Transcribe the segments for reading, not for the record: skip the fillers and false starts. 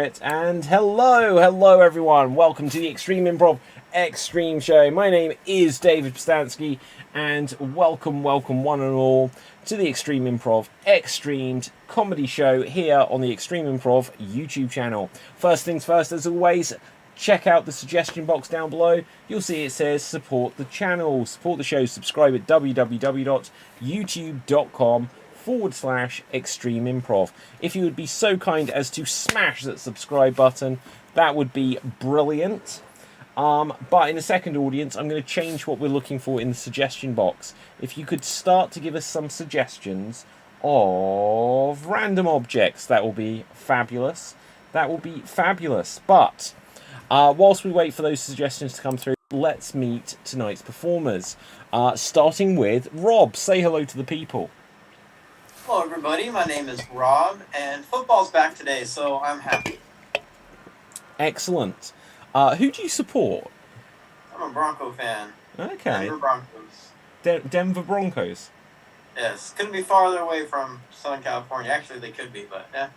Right, and hello everyone. Welcome to the Extreme Improv Extreme Show. My name is David Postansky, and welcome one and all to the Extreme Improv Extremed comedy show here on the Extreme Improv YouTube channel. First things first, as always, check out the suggestion box down below. You'll see it says support the channel, support the show, subscribe at www.youtube.com/extreme improv. If you would be so kind as to smash that subscribe button, that would be brilliant. But in the second audience, I'm going to change what we're looking for in the suggestion box. If you could start to give us some suggestions of random objects, that will be fabulous. That will be fabulous. But whilst we wait for those suggestions to come through, let's meet tonight's performers. Starting with Rob. Say hello to the people. Hello everybody, my name is Rob, and football's back today, so I'm happy. Excellent. Who do you support? I'm a Bronco fan. Okay. Denver Broncos. Denver Broncos? Yes, couldn't be farther away from Southern California. Actually, they could be, but yeah.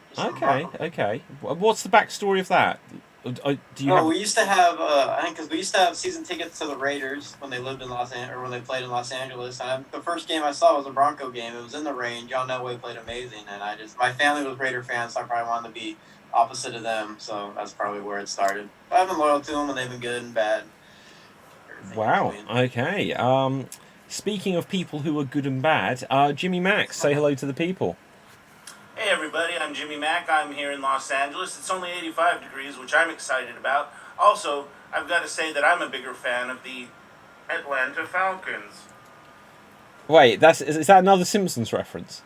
Okay. What's the backstory of that? We used to have, I think, because we used to have season tickets to the Raiders when they lived in when they played in Los Angeles. And the first game I saw was a Bronco game. It was in the rain. John Elway played amazing, and my family was Raider fans, so I probably wanted to be opposite of them. So that's probably where it started. But I've been loyal to them, and they've been good and bad. Wow. Okay. Speaking of people who are good and bad, Jimmy Max, say hello to the people. Hey everybody, I'm Jimmy Mack. I'm here in Los Angeles. It's only 85 degrees, which I'm excited about. Also, I've got to say that I'm a bigger fan of the Atlanta Falcons. Wait, is that another Simpsons reference?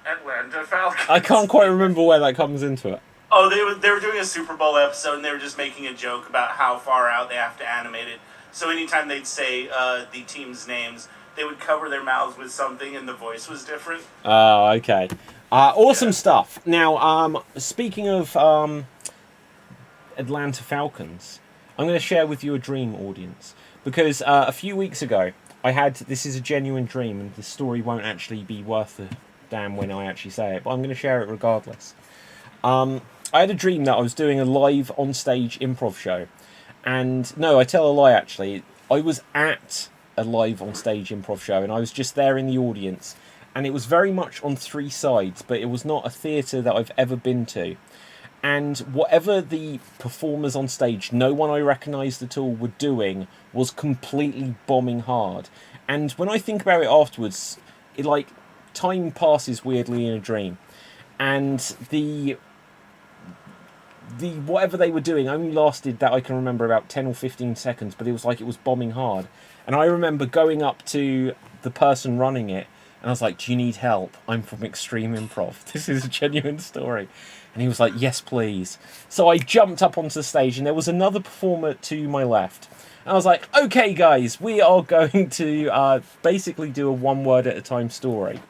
Atlanta Falcons. I can't quite remember where that comes into it. Oh, they were doing a Super Bowl episode, and they were just making a joke about how far out they have to animate it. So anytime they'd say the team's names, they would cover their mouths with something, and the voice was different. Oh, okay. Awesome stuff. Now, speaking of Atlanta Falcons, I'm going to share with you a dream, audience. Because a few weeks ago, this is a genuine dream, and the story won't actually be worth a damn when I actually say it, but I'm going to share it regardless. I had a dream that I was doing a live on-stage improv show. And, no, I tell a lie, actually. I was at a live on-stage improv show, and I was just there in the audience. And it was very much on three sides, but it was not a theatre that I've ever been to. And whatever the performers on stage, no one I recognised at all, were doing was completely bombing hard. And when I think about it afterwards, time passes weirdly in a dream. And the whatever they were doing only lasted, that I can remember, about 10 or 15 seconds, but it was like it was bombing hard. And I remember going up to the person running it, and I was like, "Do you need help? I'm from Extreme Improv. This is a genuine story." And he was like, "Yes, please." So I jumped up onto the stage, and there was another performer to my left. And I was like, "Okay, guys, we are going to basically do a one-word-at-a-time story.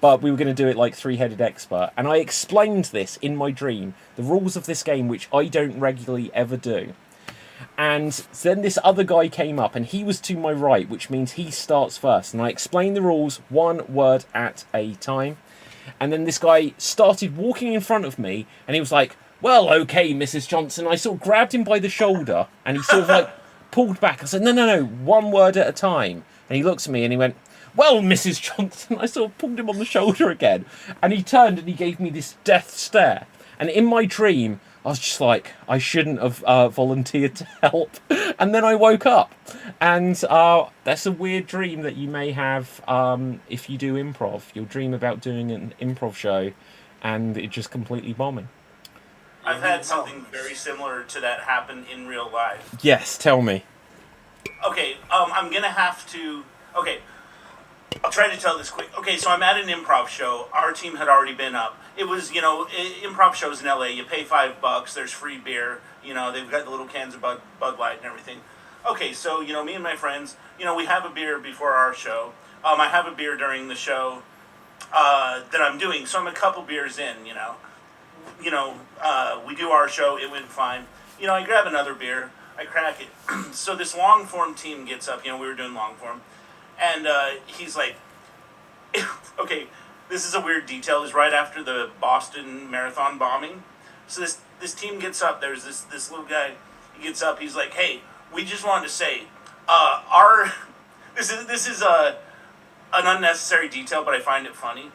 But we were going to do it like Three-Headed Expert." And I explained this in my dream, the rules of this game, which I don't regularly ever do. And then this other guy came up, and he was to my right, which means he starts first. And I explained the rules one word at a time. And then this guy started walking in front of me, and he was like, "Well, okay, Mrs. Johnson." I sort of grabbed him by the shoulder, and he sort of pulled back. I said, no, one word at a time. And he looks at me, and he went, "Well, Mrs. Johnson." I sort of pulled him on the shoulder again. And he turned, and he gave me this death stare. And in my dream, I was just like, I shouldn't have volunteered to help. And then I woke up. And that's a weird dream that you may have if you do improv. You'll dream about doing an improv show and it just completely bombing. I've had something very similar to that happen in real life. Yes, tell me. Okay, I'm going to have to... Okay, I'll try to tell this quick. Okay, so I'm at an improv show. Our team had already been up. It was, improv shows in LA. You pay $5. There's free beer. They've got the little cans of Bud Light and everything. Okay, so, me and my friends, we have a beer before our show. I have a beer during the show that I'm doing. So I'm a couple beers in, we do our show. It went fine. I grab another beer. I crack it. So this long form team gets up. We were doing long form. And he's like, okay, this is a weird detail. It was right after the Boston Marathon bombing. So this this team gets up. There's this little guy. He gets up. He's like, "Hey, we just wanted to say, our this is an unnecessary detail, but I find it funny.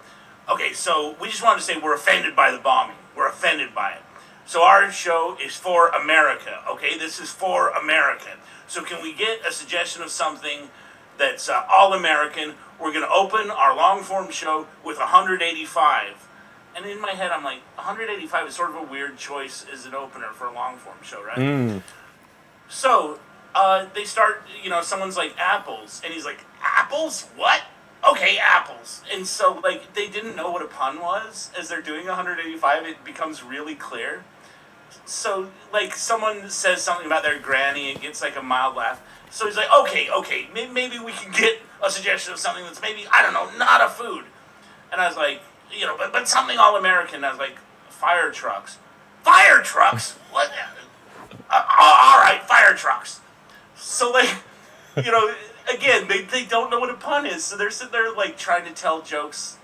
Okay, so we just wanted to say we're offended by the bombing. We're offended by it. So our show is for America. Okay, this is for America. So can we get a suggestion of something that's all American? We're going to open our long form show with 185." And in my head, I'm like, 185 is sort of a weird choice as an opener for a long form show, right? So they start, someone's like, apples. And he's like, apples? What? Okay, apples. And so, like, they didn't know what a pun was. As they're doing 185, it becomes really clear. So, like, someone says something about their granny, it gets, like, a mild laugh. So he's like, okay, maybe we can get a suggestion of something that's maybe, I don't know, not a food. And I was like, but something all-American. And I was like, fire trucks. Fire trucks? What? All right, fire trucks. So, like, again, they don't know what a pun is. So they're sitting there, like, trying to tell jokes.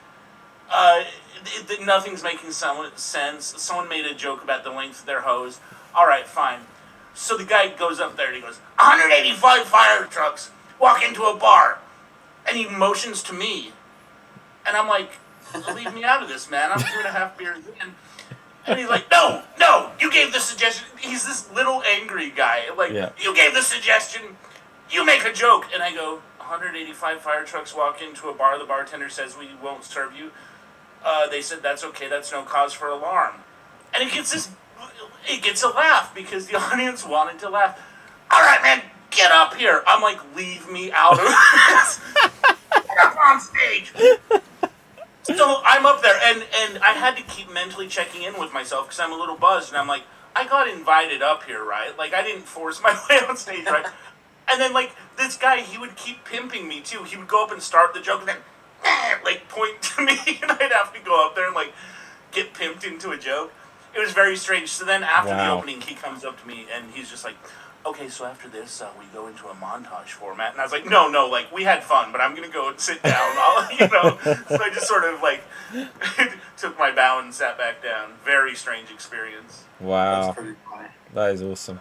Nothing's making sense. Someone made a joke about the length of their hose. All right, fine. So the guy goes up there and he goes, 185 fire trucks walk into a bar. And he motions to me. And I'm like, leave me out of this, man. I'm 2.5 beers in. And he's like, no, you gave the suggestion. He's this little angry guy. Like, You gave the suggestion. You make a joke. And I go, 185 fire trucks walk into a bar. The bartender says we won't serve you. They said, that's okay. That's no cause for alarm. And it gets a laugh because the audience wanted to laugh. All right, man, get up here. I'm like, leave me out of this. Get up on stage. So I'm up there, and I had to keep mentally checking in with myself because I'm a little buzzed, and I'm like, I got invited up here, right? Like, I didn't force my way on stage, right? And then, like, this guy, he would keep pimping me, too. He would go up and start the joke, and then, like, point to me, and I'd have to go up there and, like, get pimped into a joke. It was very strange. So then after the opening, he comes up to me, and he's just like, okay, so after this, we go into a montage format. And I was like, no, like, we had fun, but I'm going to go and sit down, So I just sort of, like, took my bow and sat back down. Very strange experience. Wow. That's pretty funny. That is awesome.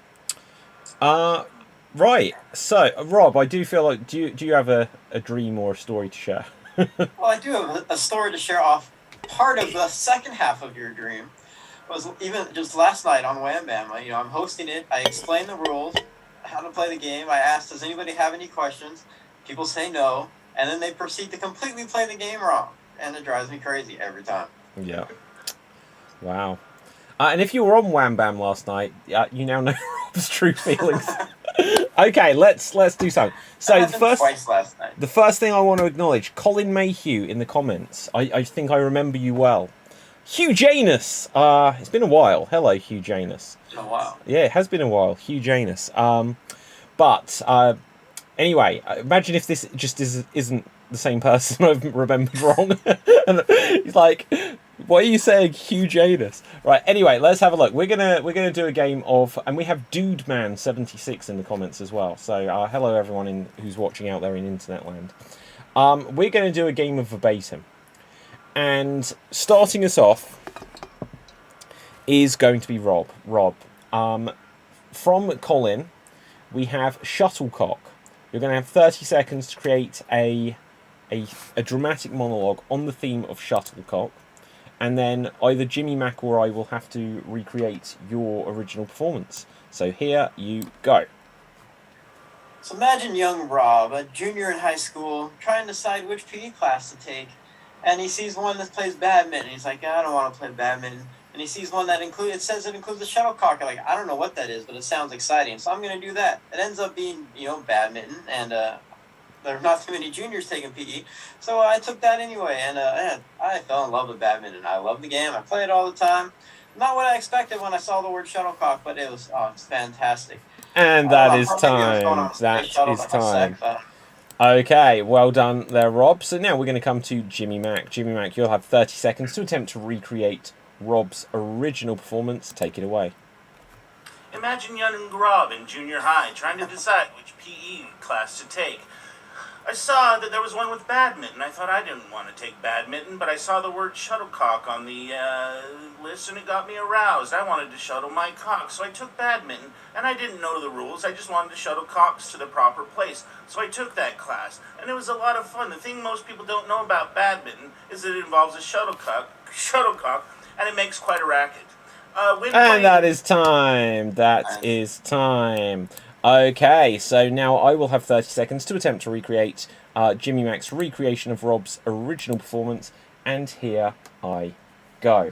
Right. So, Rob, I do feel like, do you have a dream or a story to share? Well, I do have a story to share off part of the second half of your dream. Was even just last night on Wham Bam. I'm hosting it. I explained the rules, how to play the game. I asked, does anybody have any questions? People say no, and then they proceed to completely play the game wrong, and it drives me crazy every time. Yeah. Wow. And if you were on Wham Bam last night, you now know Rob's true feelings. Okay, let's do something. So the first thing I want to acknowledge, Colin Mayhew in the comments. I think I remember you well. Hugh Janus. It's been a while. Hello, Hugh Janus. It's been a while. Yeah, it has been a while. Hugh Janus. But anyway, imagine if this just isn't the same person I've remembered wrong. And he's like, what are you saying, Hugh Janus? Right. Anyway, let's have a look. We're gonna do a game of, and we have Dude Man 76 in the comments as well. So hello everyone who's watching out there in internet land. We're gonna do a game of verbatim. And starting us off is going to be Rob. From Colin, we have Shuttlecock. You're going to have 30 seconds to create a dramatic monologue on the theme of Shuttlecock. And then either Jimmy Mac or I will have to recreate your original performance. So here you go. So imagine young Rob, a junior in high school, trying to decide which PE class to take. And he sees one that plays badminton. He's like, I don't want to play badminton. And he sees one that includes the shuttlecock. Like, I don't know what that is, but it sounds exciting. So I'm going to do that. It ends up being, badminton. And there are not too many juniors taking PE. So I took that anyway. And I fell in love with badminton. I love the game. I play it all the time. Not what I expected when I saw the word shuttlecock, but it's fantastic. And that is time. That is time. Okay, well done there, Rob. So now we're going to come to Jimmy Mac. Jimmy Mac, you'll have 30 seconds to attempt to recreate Rob's original performance. Take it away. Imagine young Rob in junior high trying to decide which PE class to take. I saw that there was one with badminton. I thought I didn't want to take badminton, but I saw the word shuttlecock on the list, and it got me aroused. I wanted to shuttle my cock, so I took badminton, and I didn't know the rules. I just wanted to shuttle cocks to the proper place, so I took that class, and it was a lot of fun. The thing most people don't know about badminton is that it involves a shuttlecock, and it makes quite a racket. And that is time. That is time. Okay, so now I will have 30 seconds to attempt to recreate Jimmy Mac's recreation of Rob's original performance, and here I go.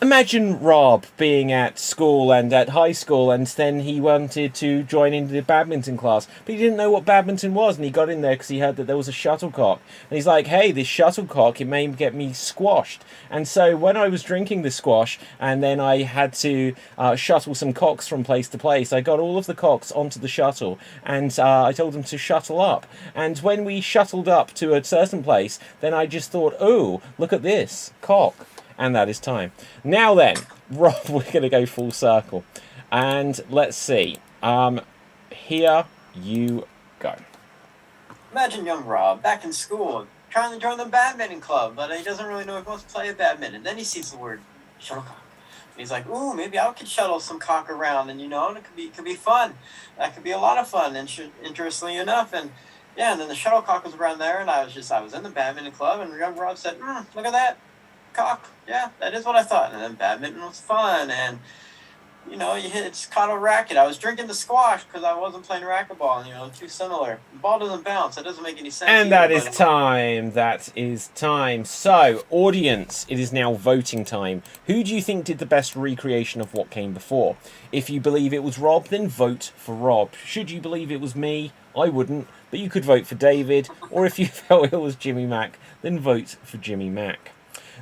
Imagine Rob being at school and at high school, and then he wanted to join into the badminton class, but he didn't know what badminton was, and he got in there because he heard that there was a shuttlecock. And he's like, hey, this shuttlecock, it may get me squashed. And so when I was drinking the squash, and then I had to shuttle some cocks from place to place, I got all of the cocks onto the shuttle, and I told them to shuttle up. And when we shuttled up to a certain place, then I just thought, oh, look at this, cock. And that is time. Now then, Rob, we're going to go full circle. And let's see. Here you go. Imagine young Rob back in school, trying to join the badminton club, but he doesn't really know if he wants to play badminton. Then he sees the word shuttlecock. And he's like, ooh, maybe I could shuttle some cock around, and and it could be fun. That could be a lot of fun, interestingly enough. And yeah, and then the shuttlecock was around there, and I was in the badminton club, and young Rob said, look at that. Cock, yeah, that is what I thought. And then badminton was fun, and it's caught a racket. I was drinking the squash because I wasn't playing racquetball. Too similar. The ball doesn't bounce. That doesn't make any sense. And that is time. That is time. So, audience, it is now voting time. Who do you think did the best recreation of what came before? If you believe it was Rob, then vote for Rob. Should you believe it was me, I wouldn't, but you could vote for David. Or if you felt it was Jimmy Mac, then vote for Jimmy Mac.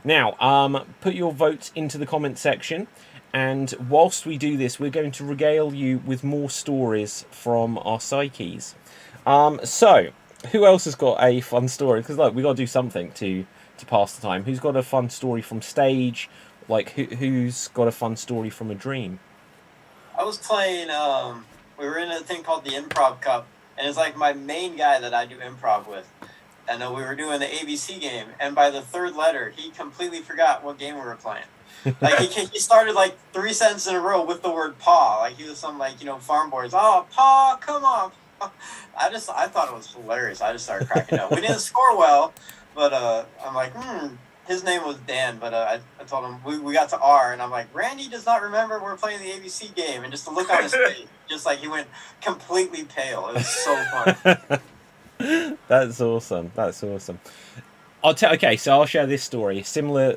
Now, put your votes into the comment section, and whilst we do this, we're going to regale you with more stories from our psyches. So, who else has got a fun story? Because look, we got to do something to pass the time. Who's got a fun story from stage? Like, who's got a fun story from a dream? I was playing, we were in a thing called the Improv Cup, and it's like my main guy that I do improv with. And we were doing the ABC game, and by the third letter, he completely forgot what game we were playing. Like he started like 3 sentences in a row with the word "paw," like he was some farm boys. Oh, paw, come on! Paw. I thought it was hilarious. I just started cracking up. We didn't score well, but I'm like, his name was Dan, but I told him we got to R, and I'm like, Randy does not remember we're playing the ABC game, and just the look on his face, just like he went completely pale. It was so fun. That's awesome. That's awesome. Okay, so I'll share this story similar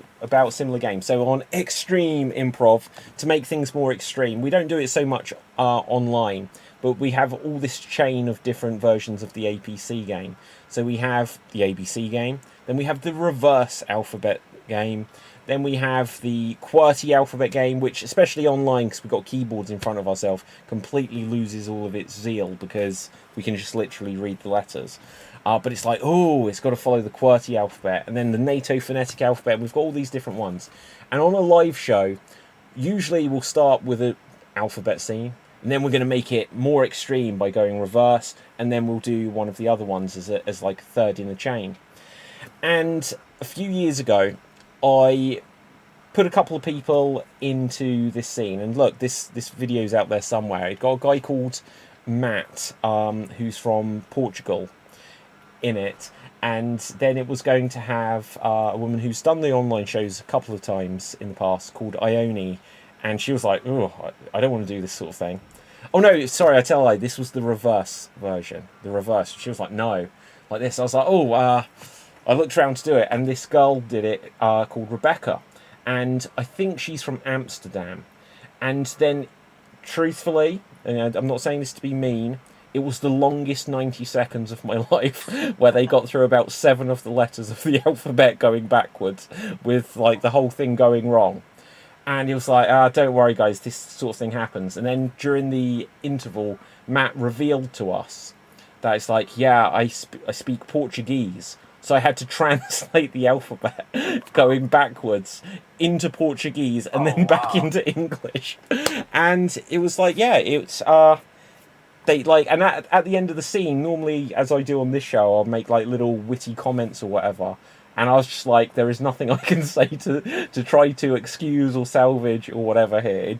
games. So on Extreme Improv, to make things more extreme, we don't do it so much online, but we have all this chain of different versions of the APC game. So we have the ABC game, then we have the reverse alphabet game, then we have the QWERTY alphabet game, which, especially online, because we've got keyboards in front of ourselves, completely loses all of its zeal because we can just literally read the letters. But it's like, oh, it's got to follow the QWERTY alphabet, and then the NATO phonetic alphabet, and we've got all these different ones. And on a live show, usually we'll start with an alphabet scene, and then we're going to make it more extreme by going reverse, and then we'll do one of the other ones as like third in the chain. And a few years ago, I put a couple of people into this scene, and look, this video's out there somewhere. It got a guy called Matt, who's from Portugal, in it, and then it was going to have a woman who's done the online shows a couple of times in the past called Ione, and she was like, oh, I don't want to do this sort of thing. Oh no, sorry, I tell you, this was the reverse version. The reverse. She was like, no, like this. I was like, oh, I looked around to do it, and this girl did it, called Rebecca, and I think she's from Amsterdam. And then, truthfully, and I'm not saying this to be mean, it was the longest 90 seconds of my life, where they got through about 7 of the letters of the alphabet going backwards, with like the whole thing going wrong. And he was like, don't worry guys, this sort of thing happens. And then during the interval, Matt revealed to us that it's like, yeah, I speak Portuguese. So I had to translate the alphabet going backwards into Portuguese and then back into English. And it was like, yeah, they like, and at the end of the scene, normally, as I do on this show, I'll make like little witty comments or whatever. And I was just like, there is nothing I can say to try to excuse or salvage or whatever here.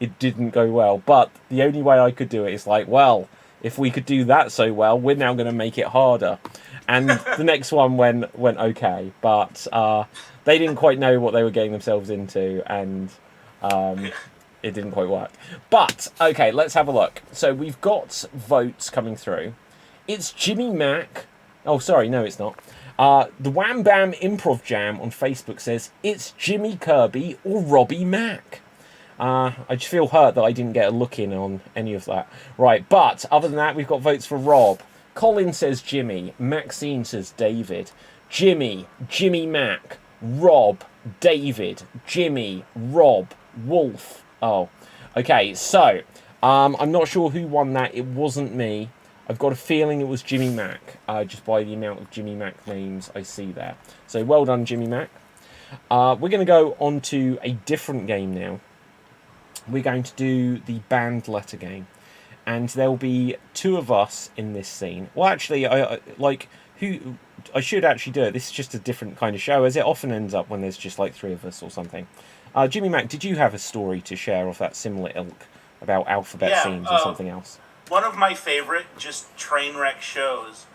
It didn't go well. But the only way I could do it is like, well, if we could do that so well, we're now going to make it harder. And the next one went okay, but they didn't quite know what they were getting themselves into, and it didn't quite work. But okay, let's have a look. So we've got votes coming through. It's Jimmy Mac. Oh, sorry, no, it's not. The Wham Bam Improv Jam on Facebook says it's Jimmy Kirby or Robbie Mac. I just feel hurt that I didn't get a look in on any of that. Right, but other than that, we've got votes for Rob. Colin says Jimmy. Maxine says David. Jimmy Mac. Rob, David, Jimmy, Rob, Wolf. Oh, okay, so I'm not sure who won that. It wasn't me. I've got a feeling it was Jimmy Mac, just by the amount of Jimmy Mac names I see there. So well done, Jimmy Mac. We're going to go on to a different game now. We're going to do the band letter game. And there'll be two of us in this scene. Well, actually, I should actually do it. This is just a different kind of show, as it often ends up when there's just like three of us or something. Jimmy Mac, did you have a story to share of that similar ilk about alphabet scenes or something else? One of my favorite just train wreck shows.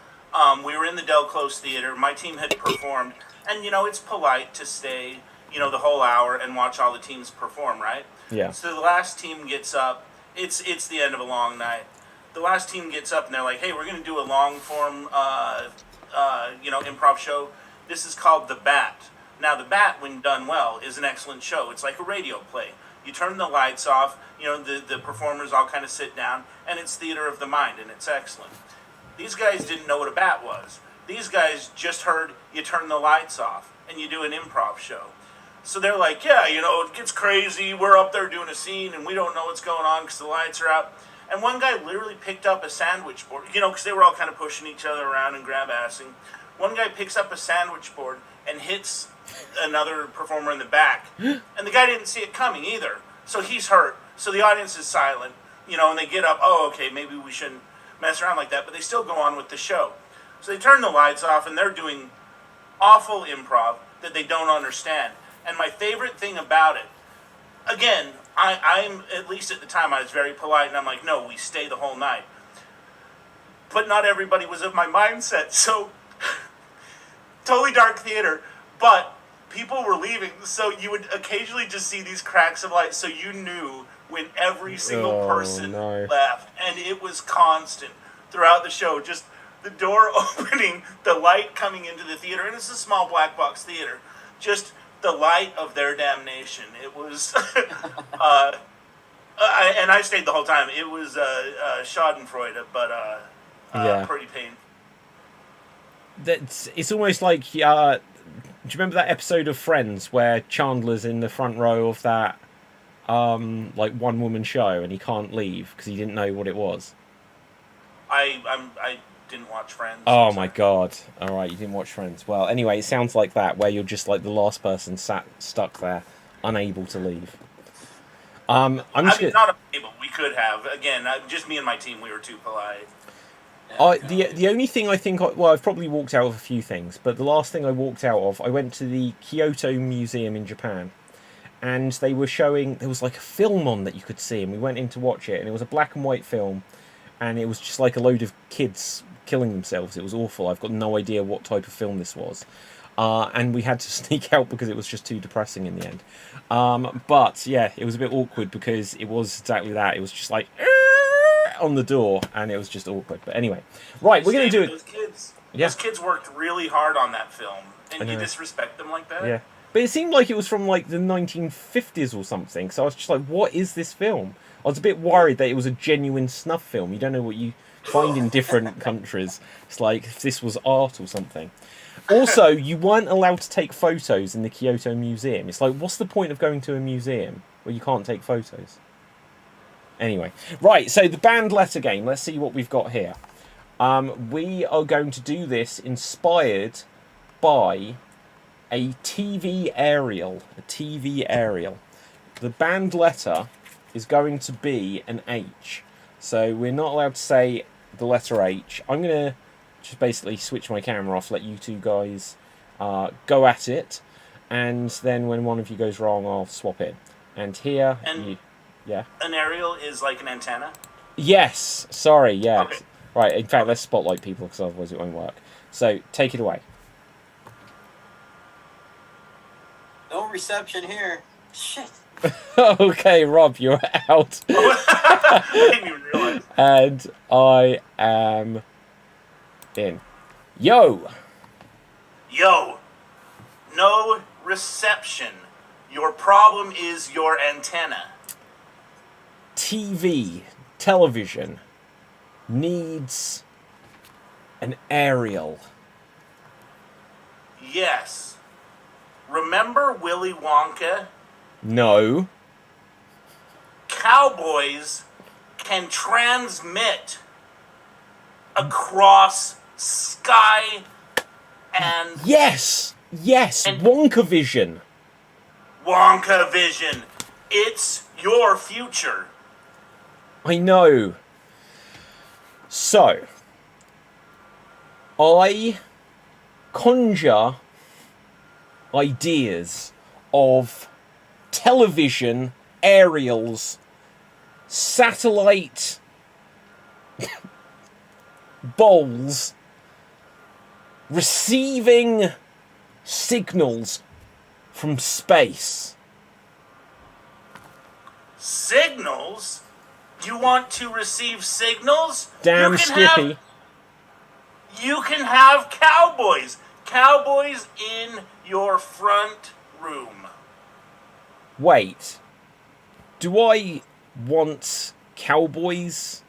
We were in the Del Close Theater. My team had performed, and it's polite to stay, the whole hour and watch all the teams perform, right? Yeah. So the last team gets up. It's the end of a long night. The last team gets up and they're like, "Hey, we're going to do a long form, improv show. This is called The Bat." Now, The Bat, when done well, is an excellent show. It's like a radio play. You turn the lights off, the performers all kind of sit down, and it's theater of the mind, and it's excellent. These guys didn't know what a bat was. These guys just heard you turn the lights off, and you do an improv show. So they're like, yeah, it gets crazy. We're up there doing a scene, and we don't know what's going on because the lights are out. And one guy literally picked up a sandwich board, because they were all kind of pushing each other around and grab-assing. One guy picks up a sandwich board and hits another performer in the back. And the guy didn't see it coming either. So he's hurt. So the audience is silent, and they get up, oh, okay, maybe we shouldn't mess around like that. But they still go on with the show. So they turn the lights off, and they're doing awful improv that they don't understand. And my favorite thing about it, again, I'm, at least at the time, I was very polite, and I'm like, no, we stay the whole night. But not everybody was of my mindset, so totally dark theater, but people were leaving, so you would occasionally just see these cracks of light, so you knew when every single person left, and it was constant throughout the show, just the door opening, the light coming into the theater, and it's a small black box theater, just the light of their damnation. It was, and I stayed the whole time. It was Schadenfreude, but pretty painful. It's almost like, do you remember that episode of Friends where Chandler's in the front row of that like one woman show and he can't leave because he didn't know what it was? I didn't watch Friends. Oh my god. Alright, you didn't watch Friends. Well, anyway, it sounds like that, where you're just like the last person stuck there, unable to leave. Not unable. We could have. Again, just me and my team, we were too polite. The only thing I think... I've probably walked out of a few things, but the last thing I walked out of, I went to the Kyoto Museum in Japan, and they were showing... There was like a film on that you could see, and we went in to watch it, and it was a black and white film, and it was just like a load of kids killing themselves. It was awful. I've got no idea what type of film this was. And we had to sneak out because it was just too depressing in the end. But, yeah, it was a bit awkward because it was exactly that. It was just like... on the door, and it was just awkward. But anyway, right, we're going to do it. Those kids worked really hard on that film, and you disrespect them like that? Yeah. But it seemed like it was from, like, the 1950s or something, so I was just like, what is this film? I was a bit worried that it was a genuine snuff film. You don't know what you find in different countries. It's like if this was art or something. Also, you weren't allowed to take photos in the Kyoto Museum. It's like, what's the point of going to a museum where you can't take photos? Anyway, right, so the band letter game. Let's see what we've got here. We are going to do this inspired by a TV aerial. The band letter is going to be an H. So we're not allowed to say the letter H. I'm going to just basically switch my camera off, let you two guys go at it, and then when one of you goes wrong, I'll swap in. And here, yeah. An aerial is like an antenna? Yes, sorry, yeah. Okay. Right, in fact, let's spotlight people, because otherwise it won't work. So, take it away. No reception here. Shit. Okay, Rob, you're out. I didn't even realize. And I am in. Yo! Yo, no reception. Your problem is your antenna. Television, needs an aerial. Yes. Remember Willy Wonka? No. Cowboys can transmit across sky and Yes! And- Wonka Vision. Wonka Vision. It's your future. I know. So, I conjure ideas of television aerials, satellite bowls, receiving signals from space. Signals? You want to receive signals? Damn Skippy. You can have cowboys. Cowboys in your front room. Wait. Do I want cowboys?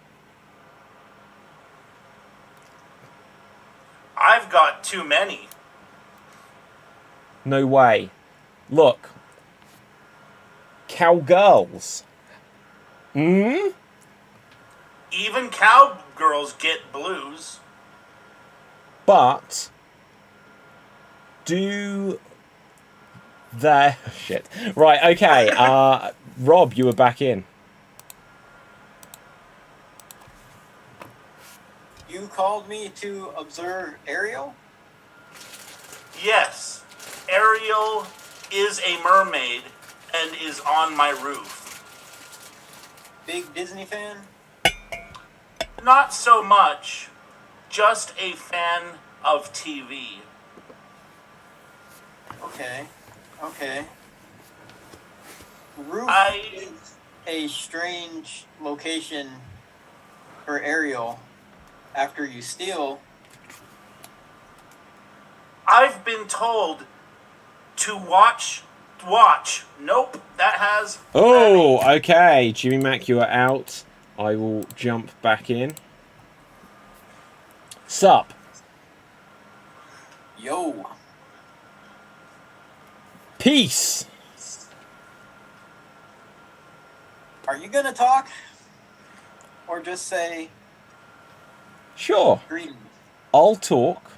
I've got too many. No way. Look. Cowgirls. Even cowgirls get blues. But do they... Shit. Right, okay. Rob, you were back in. You called me to observe Ariel? Yes, Ariel is a mermaid and is on my roof. Big Disney fan? Not so much. Just a fan of TV. Okay. Roof is a strange location for Ariel after you steal. I've been told to watch. Nope, that has... Oh, okay. Jimmy Mac, you are out. I will jump back in. Sup? Yo. Peace. Are you gonna talk? Or just say Sure. greetings? I'll talk.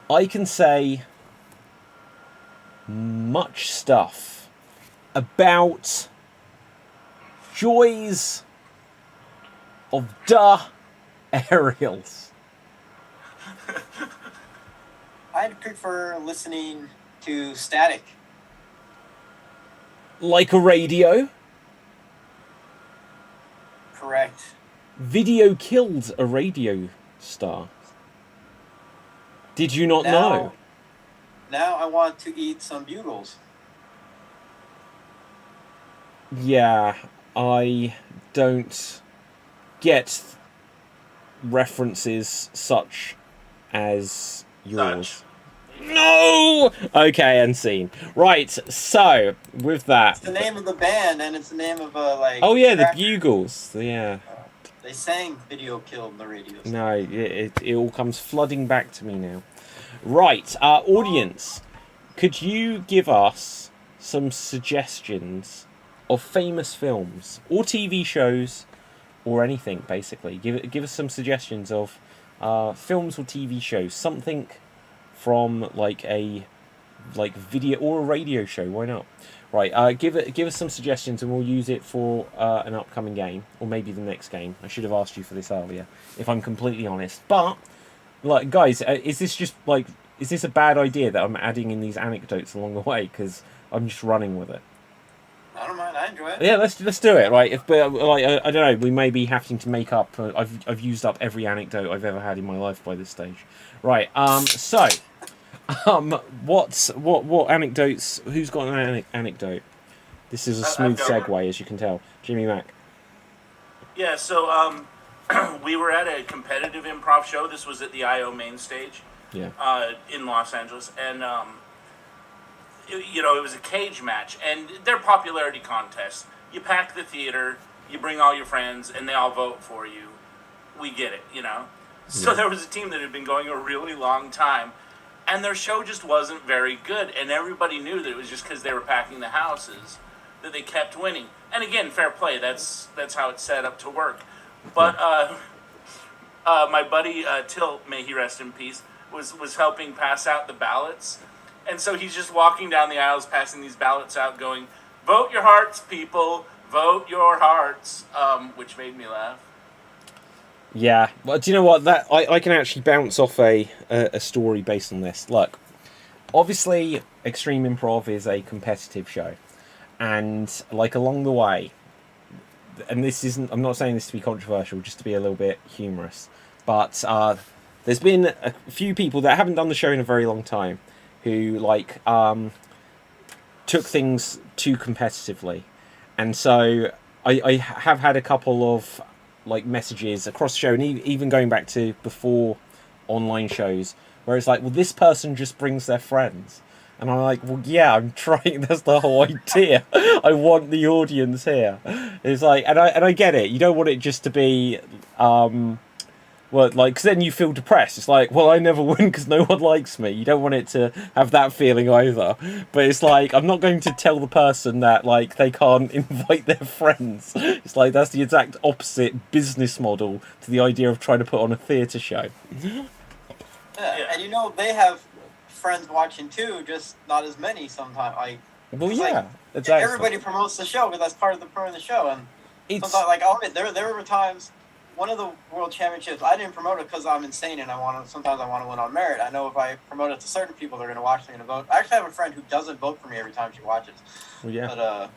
I can say much stuff about joys of aerials. I'd prefer listening to static. Like a radio. Correct. Video killed a radio star. Did you not know? Now I want to eat some bugles. Yeah, I don't get references such as yours. No! Okay, and scene. Right, so, with that... It's the name of the band, and it's the name of a, like... Oh yeah, the cracker. Bugles, yeah. They sang Video Killed the radio. No, it all comes flooding back to me now. Right, audience, could you give us some suggestions of famous films or TV shows or anything, basically? Give us some suggestions of films or TV shows, something from like a video or a radio show. Why not? Right, give us some suggestions and we'll use it for an upcoming game, or maybe the next game. I should have asked you for this earlier, if I'm completely honest. But, like, guys, is this a bad idea that I'm adding in these anecdotes along the way? Because I'm just running with it. I don't mind. I enjoy it. Yeah, let's do it. Right, but like I don't know, we may be having to make up. I've used up every anecdote I've ever had in my life by this stage. Right. So. What anecdotes? Who's got an anecdote? This is a smooth segue, as you can tell. Jimmy Mac. Yeah, so we were at a competitive improv show. This was at the IO main stage. Yeah. In Los Angeles, and it was a cage match, and they're popularity contests. You pack the theater, you bring all your friends, and they all vote for you. We get it, So Yeah. there was a team that had been going a really long time. And their show just wasn't very good, and everybody knew that it was just because they were packing the houses that they kept winning. And again, fair play. That's how it's set up to work. But my buddy Tilt, may he rest in peace, was helping pass out the ballots, and so he's just walking down the aisles, passing these ballots out, going, "Vote your hearts, people! Vote your hearts!" Which made me laugh. Yeah, well, do you know what? That I can actually bounce off a story based on this. Look, obviously, Extreme Improv is a competitive show, and like along the way, and this isn't. I'm not saying this to be controversial, just to be a little bit humorous, but there's been a few people that haven't done the show in a very long time, who took things too competitively, and so I have had a couple of messages across the show, and even going back to before online shows, where it's like, well, this person just brings their friends, and I'm like, well, yeah, I'm trying. That's the whole idea. I want the audience here. It's like, and I get it. You don't want it just to be, because then you feel depressed. It's like, well, I never win because no one likes me. You don't want it to have that feeling either. But it's like, I'm not going to tell the person that they can't invite their friends. It's like, that's the exact opposite business model to the idea of trying to put on a theatre show. Yeah, and they have friends watching too, just not as many sometimes. Well, yeah, exactly. Everybody promotes the show because that's part of the show, and sometimes there were times. One of the world championships, I didn't promote it because I'm insane and sometimes I want to win on merit. I know if I promote it to certain people, they're going to watch, they're going to vote. I actually have a friend who doesn't vote for me every time she watches. Well, yeah. But,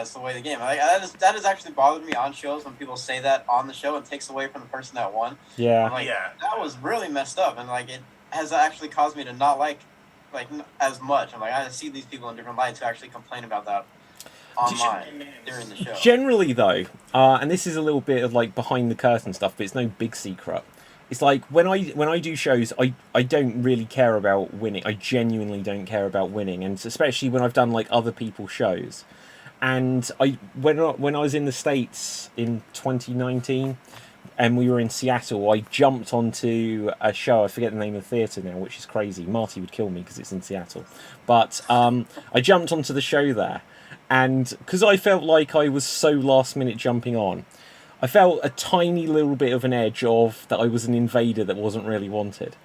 it's the way of the game. That has actually bothered me on shows when people say that on the show and takes away from the person that won. Yeah. I'm that was really messed up, and it has actually caused me to not like as much. I'm I see these people in different lights who actually complain about that online during the show. Generally, though, and this is a little bit of behind the curtain stuff, but it's no big secret. It's like when I do shows, I don't really care about winning. I genuinely don't care about winning, and especially when I've done other people's shows. And when I was in the States in 2019, and we were in Seattle, I jumped onto a show. I forget the name of the theatre now, which is crazy. Marty would kill me because it's in Seattle. But I jumped onto the show there. And because I felt like I was so last minute jumping on, I felt a tiny little bit of an edge of that I was an invader that wasn't really wanted.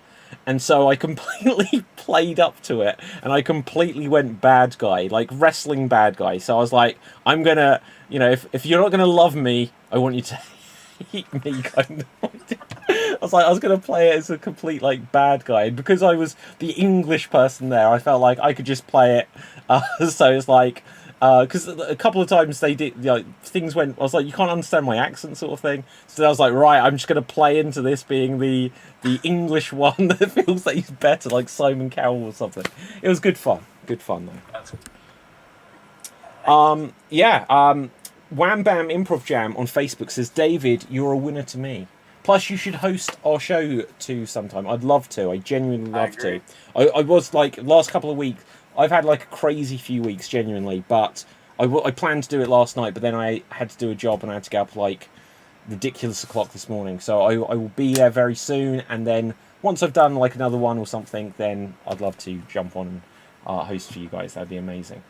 And so I completely played up to it, and I completely went bad guy, wrestling bad guy. So I was like, I'm going to, if you're not going to love me, I want you to hate me, kind of. I was going to play it as a complete bad guy. And because I was the English person there, I felt like I could just play it. So it's because a couple of times they did, things went, I was like, you can't understand my accent sort of thing. So I was like, right, I'm just going to play into this being the English one that feels like he's better, like Simon Cowell or something. It was good fun. Good fun, though. Wham Bam Improv Jam on Facebook says, David, you're a winner to me. Plus, you should host our show too sometime. I'd love to. I genuinely love to. I was last couple of weeks, I've had a crazy few weeks, genuinely, but I planned to do it last night, but then I had to do a job and I had to get up ridiculous o'clock this morning. So I will be there very soon, and then once I've done another one or something, then I'd love to jump on and host for you guys. That'd be amazing.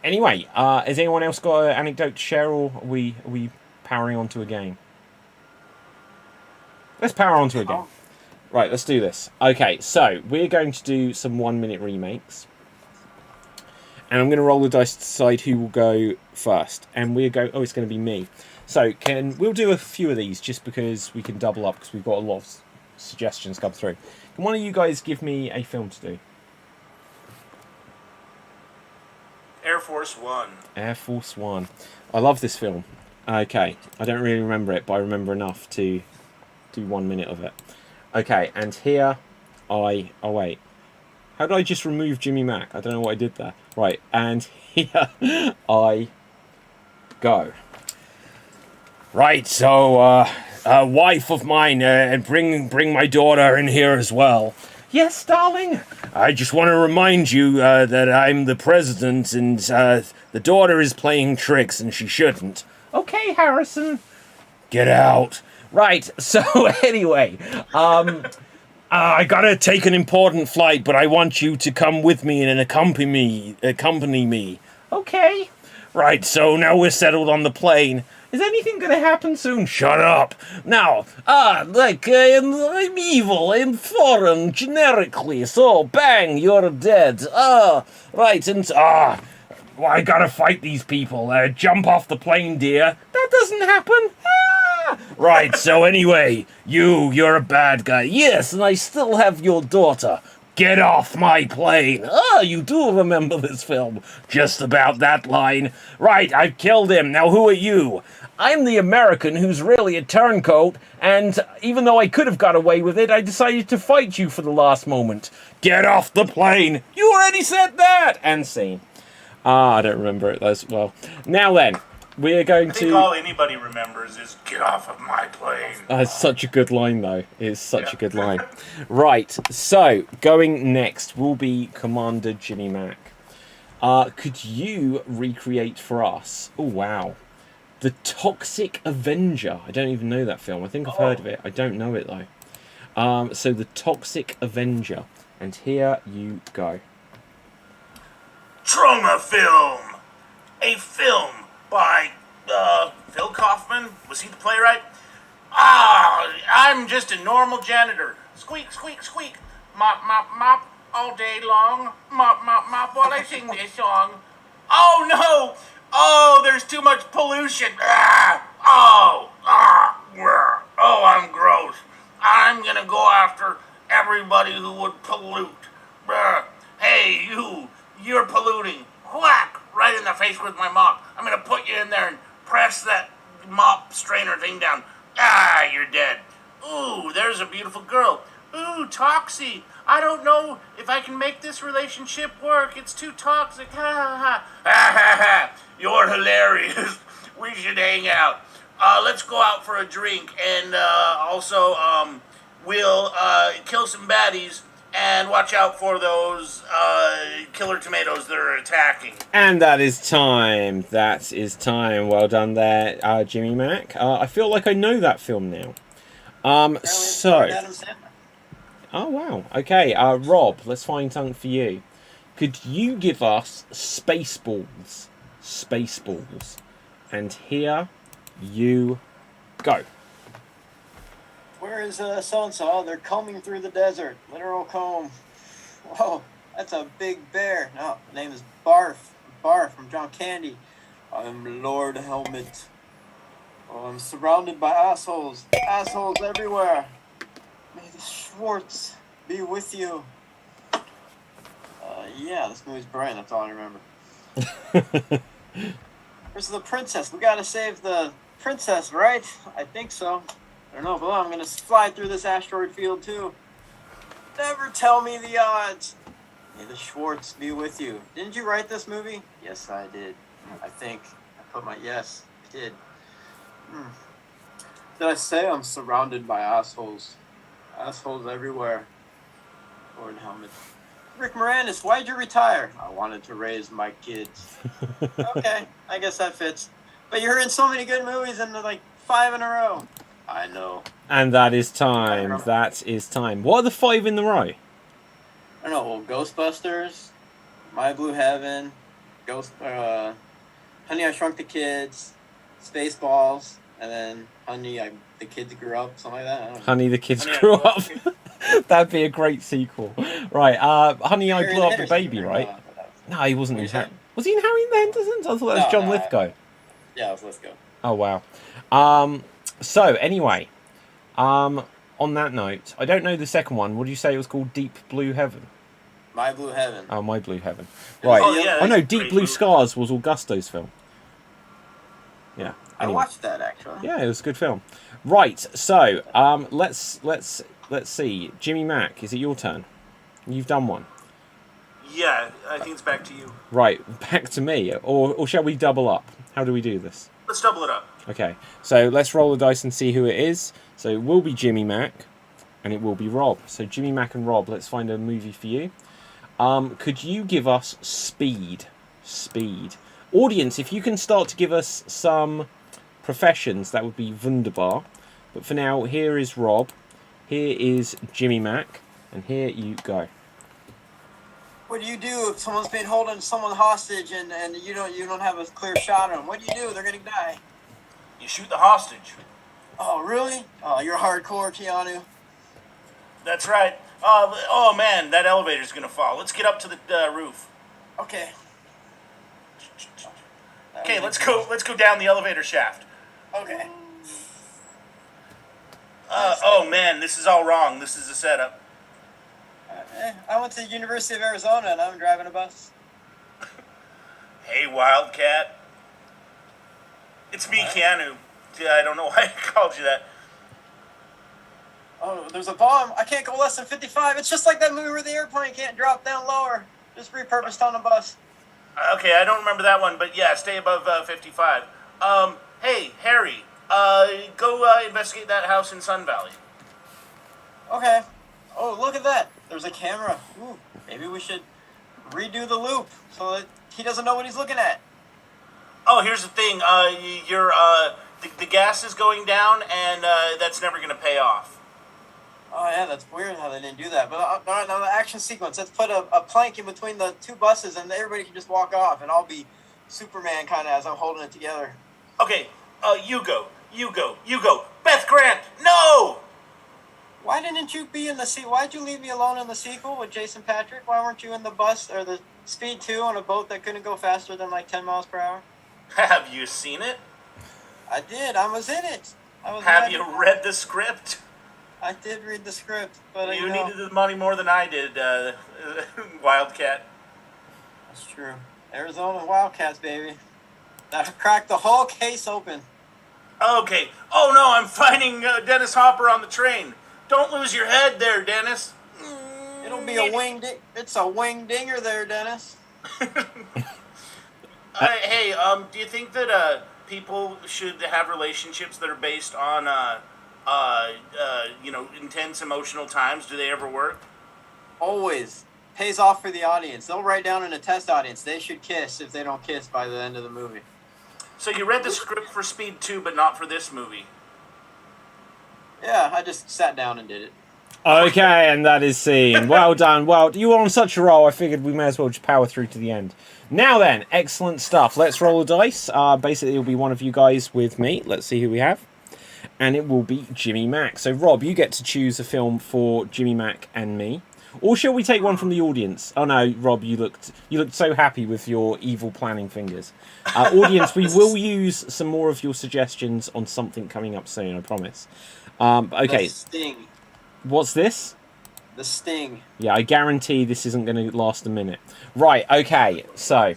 Anyway, has anyone else got an anecdote to share, or are we powering on to a game? Let's power on to a game. Right, let's do this. Okay, so we're going to do some 1 minute remakes. And I'm going to roll the dice to decide who will go first. And we'll go... Oh, it's going to be me. So, we'll do a few of these just because we can double up because we've got a lot of suggestions come through. Can one of you guys give me a film to do? Air Force One. Air Force One. I love this film. Okay, I don't really remember it, but I remember enough to do 1 minute of it. Okay, and here I... Oh, wait. How did I just remove Jimmy Mack? I don't know what I did there. Right, and here I go. Right, so, wife of mine, and bring my daughter in here as well. Yes, darling. I just want to remind you that I'm the president, and the daughter is playing tricks, and she shouldn't. Okay, Harrison. Get out. Right, so anyway, I gotta take an important flight, but I want you to come with me and accompany me. Okay. Right, so now we're settled on the plane. Is anything gonna happen soon? Shut up. Now, I'm evil, I'm foreign, generically, so bang, you're dead. Right, and, well, I gotta fight these people. Jump off the plane, dear. That doesn't happen. Right, so anyway, you're a bad guy. Yes, and I still have your daughter. Get off my plane. You do remember this film. Just about that line. Right, I've killed him. Now who are you? I'm the American who's really a turncoat, and even though I could have got away with it, I decided to fight you for the last moment. Get off the plane. You already said that. And scene. I don't remember it as well. Now then, we're going to... I think all anybody remembers is, get off of my plane. It's such a good line, though. It's such a good line. Right, so, going next will be Commander Jimmy Mack. Could you recreate for us... Oh, wow. The Toxic Avenger. I don't even know that film. I think I've heard of it. I don't know it, though. So, The Toxic Avenger. And here you go. Trauma Film! A film by Phil Kaufman. Was he the playwright? I'm just a normal janitor. Squeak, squeak, squeak. Mop, mop, mop all day long. Mop, mop, mop while I sing this song. Oh no! Oh, there's too much pollution. Oh, I'm gross. I'm gonna go after everybody who would pollute. Hey, you're polluting. Whack! Right in the face with my mop. I'm gonna put you in there and press that mop strainer thing down. You're dead. Ooh, there's a beautiful girl. Ooh, Toxie. I don't know if I can make this relationship work. It's too toxic. Ha ha ha. Ha ha ha. You're hilarious. We should hang out. Let's go out for a drink and also we'll kill some baddies. And watch out for those killer tomatoes that are attacking. And that is time. That is time. Well done there, Jimmy Mack. I feel like I know that film now. Oh, wow. Okay, Rob, let's find something for you. Could you give us Spaceballs? Spaceballs. And here you go. Where is so-and-so? Oh, they're combing through the desert. Literal comb. Whoa, that's a big bear. No, the name is Barf. Barf from John Candy. I'm Lord Helmet. Oh, I'm surrounded by assholes. Assholes everywhere. May the Schwartz be with you. Yeah, this movie's brilliant. That's all I remember. Where's the princess? We gotta save the princess, right? I think so. I don't know, but I'm gonna fly through this asteroid field too. Never tell me the odds. May the Schwartz be with you. Didn't you write this movie? Yes, I did. I think. I put my yes. I did. Did I say I'm surrounded by assholes? Assholes everywhere. Lord Helmet. Rick Moranis, why'd you retire? I wanted to raise my kids. Okay, I guess that fits. But you're in so many good movies and they're like 5 in a row. I know. And that is time. That is time. What are the 5 in the row? I don't know. Well, Ghostbusters, My Blue Heaven, Honey, I Shrunk the Kids, Spaceballs, and then Honey, the Kids Grew Up, something like that. Honey, the Kids Grew Up. That'd be a great sequel. Right, Honey, I Blew Up the Baby, right? No, he wasn't in Harry. Was he in Harry and the Hendersons? I thought that was John Lithgow. Yeah, it was Lithgow. Oh, wow. So, anyway, on that note, I don't know the second one. What did you say it was called? Deep Blue Heaven? My Blue Heaven. Oh, My Blue Heaven. Right. Oh, yeah, I know Deep Blue Scars was Augusto's film. Yeah. Anyway. I watched that, actually. Yeah, it was a good film. Right, so, let's see. Jimmy Mac, is it your turn? You've done one. Yeah, I think it's back to you. Right, back to me. Or shall we double up? How do we do this? Let's double it up. Okay, so let's roll the dice and see who it is. So it will be Jimmy Mac, and it will be Rob. So Jimmy Mac and Rob, let's find a movie for you. Could you give us Speed? Speed. Audience, if you can start to give us some professions, that would be wunderbar. But for now, here is Rob, here is Jimmy Mac, and here you go. What do you do if someone's been holding someone hostage and you don't have a clear shot on them? What do you do? They're gonna die. You shoot the hostage. Oh, really? Oh, you're hardcore, Keanu. That's right. Oh man, that elevator's gonna fall. Let's get up to the roof. Okay. Okay, let's go. Let's go down the elevator shaft. Okay. Oh man, this is all wrong. This is a setup. I went to the University of Arizona and I'm driving a bus. Hey, Wildcat. It's me, Keanu. Yeah, I don't know why I called you that. Oh, there's a bomb. I can't go less than 55. It's just like that movie where the airplane can't drop down lower. Just repurposed on a bus. Okay, I don't remember that one, but yeah, stay above 55. Hey, Harry, go investigate that house in Sun Valley. Okay. Oh, look at that. There's a camera. Ooh, maybe we should redo the loop so that he doesn't know what he's looking at. Oh, here's the thing. The gas is going down, and that's never going to pay off. Oh, yeah, that's weird how they didn't do that. But all right, now the action sequence. Let's put a plank in between the two buses, and everybody can just walk off, and I'll be Superman kind of as I'm holding it together. Okay, you go. Beth Grant, no! Why didn't you be in the sequel? Why'd you leave me alone in the sequel with Jason Patrick? Why weren't you in the bus or the Speed 2 on a boat that couldn't go faster than like 10 miles per hour? Have you seen it? I did. I was in it. Have you read the script? I did read the script, but you needed the money more than I did, Wildcat. That's true. Arizona Wildcats, baby. That cracked the whole case open. Okay. Oh no, I'm finding Dennis Hopper on the train. Don't lose your head there, Dennis. It'll be a wing. It's a wing dinger there, Dennis. Hey, do you think that people should have relationships that are based on intense emotional times? Do they ever work? Always. Pays off for the audience. They'll write down in a test audience they should kiss if they don't kiss by the end of the movie. So you read the script for Speed 2, but not for this movie? Yeah, I just sat down and did it. Okay, and that is scene. Well done. Well, you were on such a roll, I figured we may as well just power through to the end. Now then, excellent stuff. Let's roll the dice. Basically, it'll be one of you guys with me. Let's see who we have. And it will be Jimmy Mac. So, Rob, you get to choose a film for Jimmy Mac and me. Or shall we take one from the audience? Oh no, Rob, you looked so happy with your evil planning fingers. Audience, we will use some more of your suggestions on something coming up soon, I promise. Okay. The Sting. What's this? The Sting. Yeah, I guarantee this isn't going to last a minute. Right, okay, so.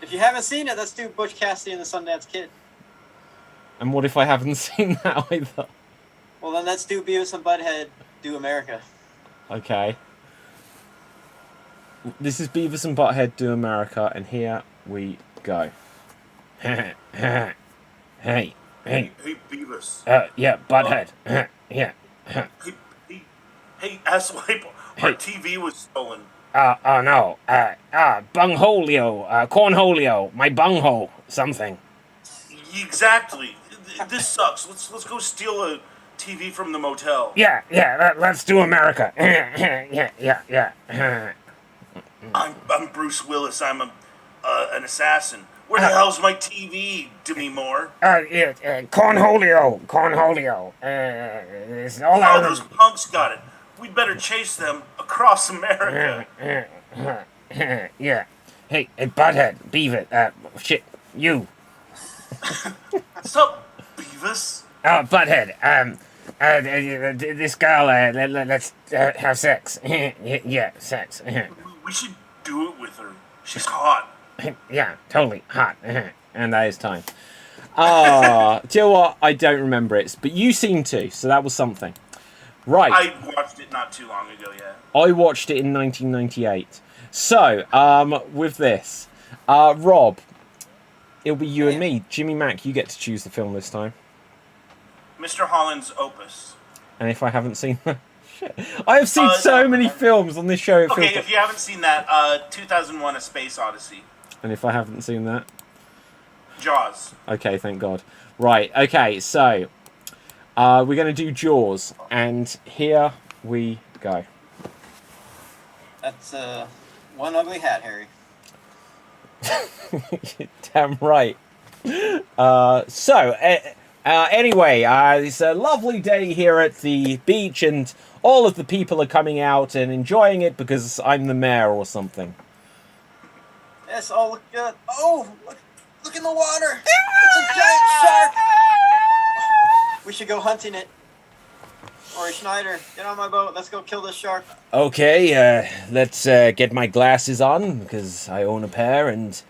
If you haven't seen it, let's do Butch Cassidy and the Sundance Kid. And what if I haven't seen that either? Well, then let's do Beavis and Butthead Do America. Okay. This is Beavis and Butthead Do America, and here we go. Hey. Hey, Beavis. Yeah, Butthead. Yeah. Hey, asswipe. Our TV was stolen. Oh no. Bungholio. Cornholio. My bunghole. Something. Exactly. This sucks. Let's go steal a TV from the motel. Yeah. Let's do America. Yeah. I'm Bruce Willis. I'm an assassin. Where the hell's my TV, Demi Moore? Cornholio. It's all out. Oh, those punks got it. We'd better chase them across America. Yeah. Hey, Butthead, Beaver, shit, you. Stop, Beavis. Oh, Butthead, this girl, let's have sex. Yeah, sex. We should do it with her. She's hot. Yeah, totally hot. And that is time. Do you know what? I don't remember it, but you seem to, so that was something. Right. I watched it not too long ago, yeah. I watched it in 1998. So, with this, Rob, it'll be you and me. Jimmy Mac, you get to choose the film this time. Mr. Holland's Opus. And if I haven't seen that, shit. I have seen so many films on this show. Okay, if you haven't seen that, 2001: A Space Odyssey. And if I haven't seen that, Jaws. Okay, thank God. Right. Okay, so we're going to do Jaws, and here we go. That's one ugly hat, Harry. Damn right. Anyway, it's a lovely day here at the beach, and all of the people are coming out and enjoying it because I'm the mayor or something. Yes, oh, look good. Oh, look in the water. It's a giant shark. We should go hunting it. Or Schneider, get on my boat. Let's go kill this shark. Okay, let's get my glasses on because I own a pair, and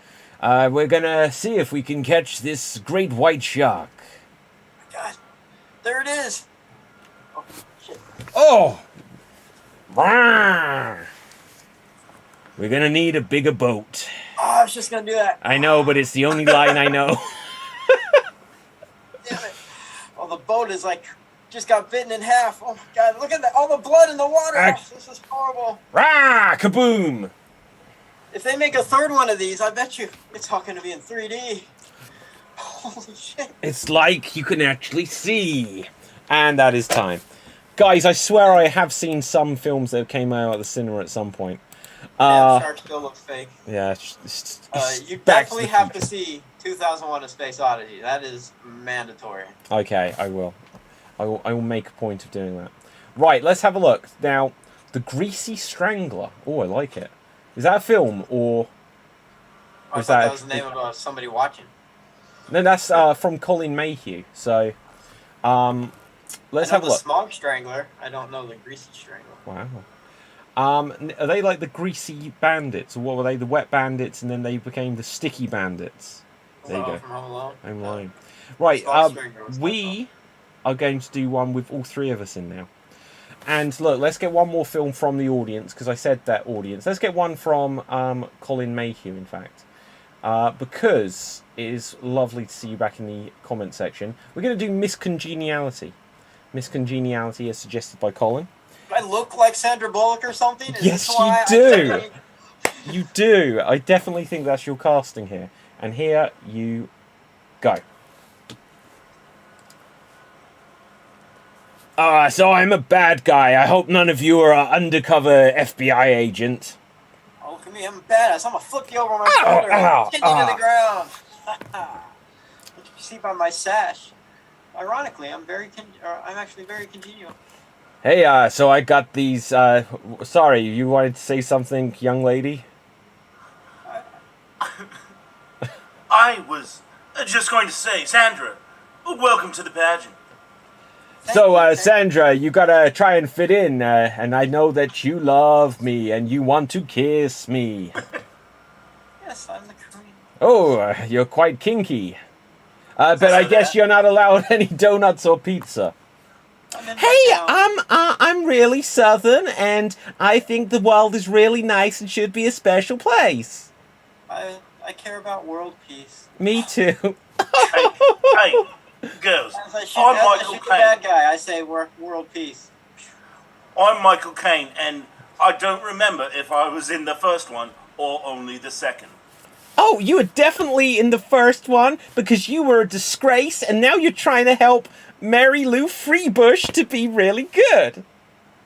we're gonna see if we can catch this great white shark. God, there it is. Oh, shit. Oh! We're gonna need a bigger boat. Oh, I was just gonna do that. I know, but it's the only line I know. Damn it. Oh, the boat is like, just got bitten in half. Oh my God, look at that. All the blood in the water. Oh, this is horrible. Rah! Kaboom! If they make a third one of these, I bet you it's all gonna be in 3D. Holy shit. It's like you can actually see. And that is time. Guys, I swear I have seen some films that came out at the cinema at some point. Yeah, shark still looks fake. Yeah, you definitely have to see 2001: A Space Odyssey. That is mandatory. Okay, I will. I will make a point of doing that. Right, let's have a look. Now, The Greasy Strangler. Oh, I like it. Is that a film, or... I thought that was the name of somebody watching. No, that's from Colin Mayhew. So, let's have a look. The Smog Strangler. I don't know the Greasy Strangler. Wow. Are they like the Greasy Bandits, or what were they? The Wet Bandits, and then they became the Sticky Bandits. There you go. From Home Alone. Home Alone. Right. We are going to do one with all three of us in now. And look, let's get one more film from the audience, because I said that audience. Let's get one from Colin Mayhew, in fact. Because it is lovely to see you back in the comment section. We're going to do Miscongeniality. Miscongeniality as suggested by Colin. Do I look like Sandra Bullock or something? Yes, you do. You do. I definitely think that's your casting here. And here you go. So I'm a bad guy. I hope none of you are an undercover FBI agent. Oh, look at me. I'm a badass. I'm going to flip you over my shoulder. Hit you to the ground. You see by my sash. Ironically, I'm actually very congenial. Hey, so I got these, sorry, you wanted to say something, young lady? I was just going to say, Sandra, welcome to the pageant. So, Sandra, you gotta try and fit in, and I know that you love me, and you want to kiss me. Yes, I'm the queen. Oh, you're quite kinky. But I guess you're not allowed any donuts or pizza. Hey, I'm really southern, and I think the world is really nice and should be a special place. I care about world peace. Me too. Hey, girls, I'm Michael Caine. Bad guy, I say world peace. I'm Michael Caine, and I don't remember if I was in the first one or only the second. Oh, you were definitely in the first one, because you were a disgrace, and now you're trying to help Mary Lou Freebush to be really good.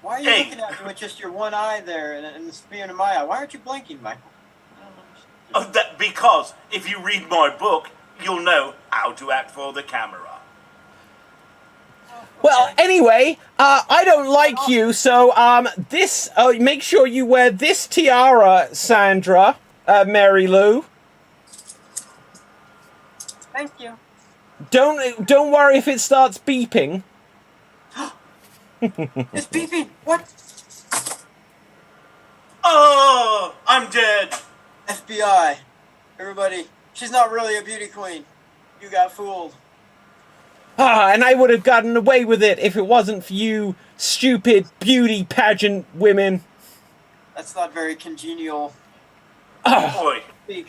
Why are you looking at me with just your one eye there and the spear in my eye? Why aren't you blinking, Michael? Because if you read my book, you'll know how to act for the camera. Well, anyway, I don't like you, so make sure you wear this tiara, Sandra, Mary Lou. Thank you. Don't worry if it starts beeping. It's beeping. What? Oh, I'm dead. FBI. Everybody, she's not really a beauty queen. You got fooled. And I would have gotten away with it if it wasn't for you stupid beauty pageant women. That's not very congenial. Boy. You're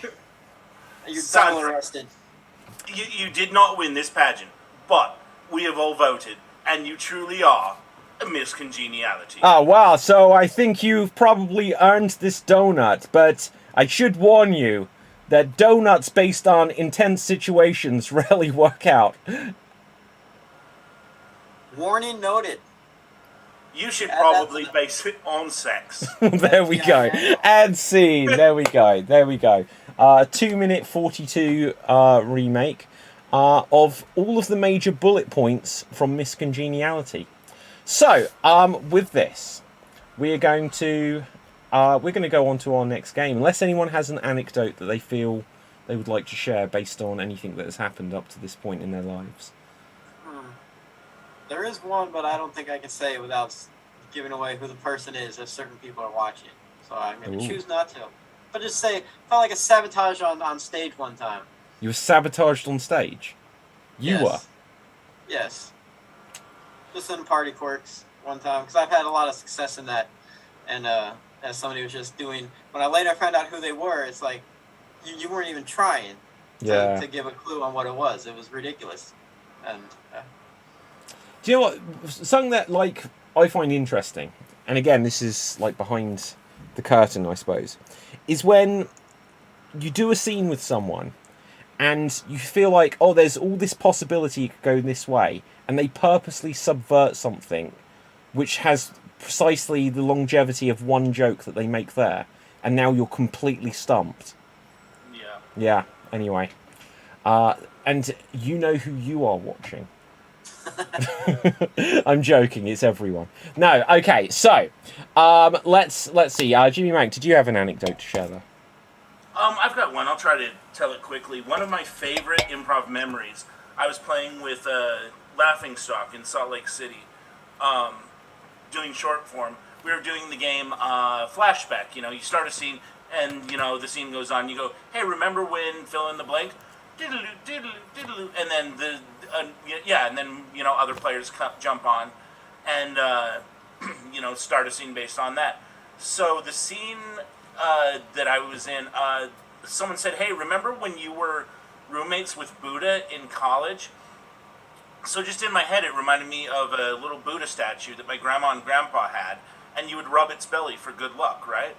double arrested. You did not win this pageant, but we have all voted, and you truly are a Miss Congeniality. Oh, wow, so I think you've probably earned this donut, but I should warn you that donuts based on intense situations rarely work out. Warning noted. You should probably base it on sex. There we go. Ad scene. There we go. 2-minute 42 remake of all of the major bullet points from Miss Congeniality. So, with this, we're going to go on to our next game. Unless anyone has an anecdote that they feel they would like to share based on anything that has happened up to this point in their lives. There is one, but I don't think I can say it without giving away who the person is if certain people are watching. So I'm going to choose not to. But just say, felt like a sabotage on stage one time. You were sabotaged on stage? You were? Yes. Just in party quirks one time, because I've had a lot of success in that. And as somebody was just doing, when I later found out who they were, it's like, you weren't even trying to give a clue on what it was. It was ridiculous. And... do you know what? Something that, like, I find interesting, and again, this is, like, behind the curtain, I suppose, is when you do a scene with someone, and you feel like, oh, there's all this possibility it could go this way, and they purposely subvert something which has precisely the longevity of one joke that they make there, and now you're completely stumped. Yeah, anyway. And you know who you are watching. I'm joking, it's everyone. No, okay, so let's see. Jimmy Rank, did you have an anecdote to share there? I've got one. I'll try to tell it quickly. One of my favorite improv memories, I was playing with Laughing Stock in Salt Lake City, doing short form. We were doing the game Flashback. You know, you start a scene and, you know, the scene goes on. You go, hey, remember when fill in the blank? Diddle-oo, diddle-oo, diddle-oo. And then and then, you know, other players jump on and, you know, start a scene based on that. So the scene that I was in, someone said, hey, remember when you were roommates with Buddha in college? So just in my head, it reminded me of a little Buddha statue that my grandma and grandpa had, and you would rub its belly for good luck, right?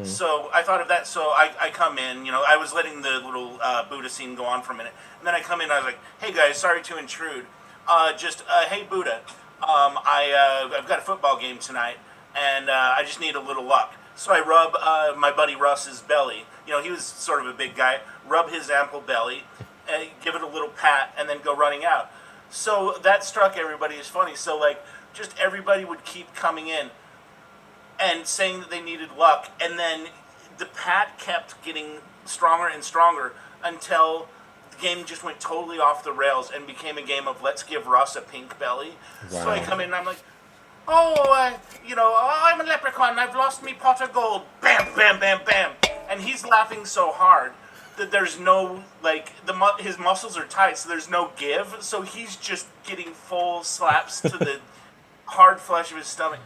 So I thought of that. So I come in, you know, I was letting the little Buddha scene go on for a minute. And then I come in and I was like, hey guys, sorry to intrude. Hey Buddha, I've got a football game tonight and I just need a little luck. So I rub my buddy Russ's belly. You know, he was sort of a big guy. Rub his ample belly, give it a little pat, and then go running out. So that struck everybody as funny. So like, just everybody would keep coming in and saying that they needed luck, and then the pat kept getting stronger and stronger until the game just went totally off the rails and became a game of let's give Russ a pink belly. Wow. So I come in and I'm like, I'm a leprechaun, I've lost me pot of gold. Bam, bam, bam, bam. And he's laughing so hard that there's no, like, his muscles are tight, so there's no give. So he's just getting full slaps to the hard flesh of his stomach.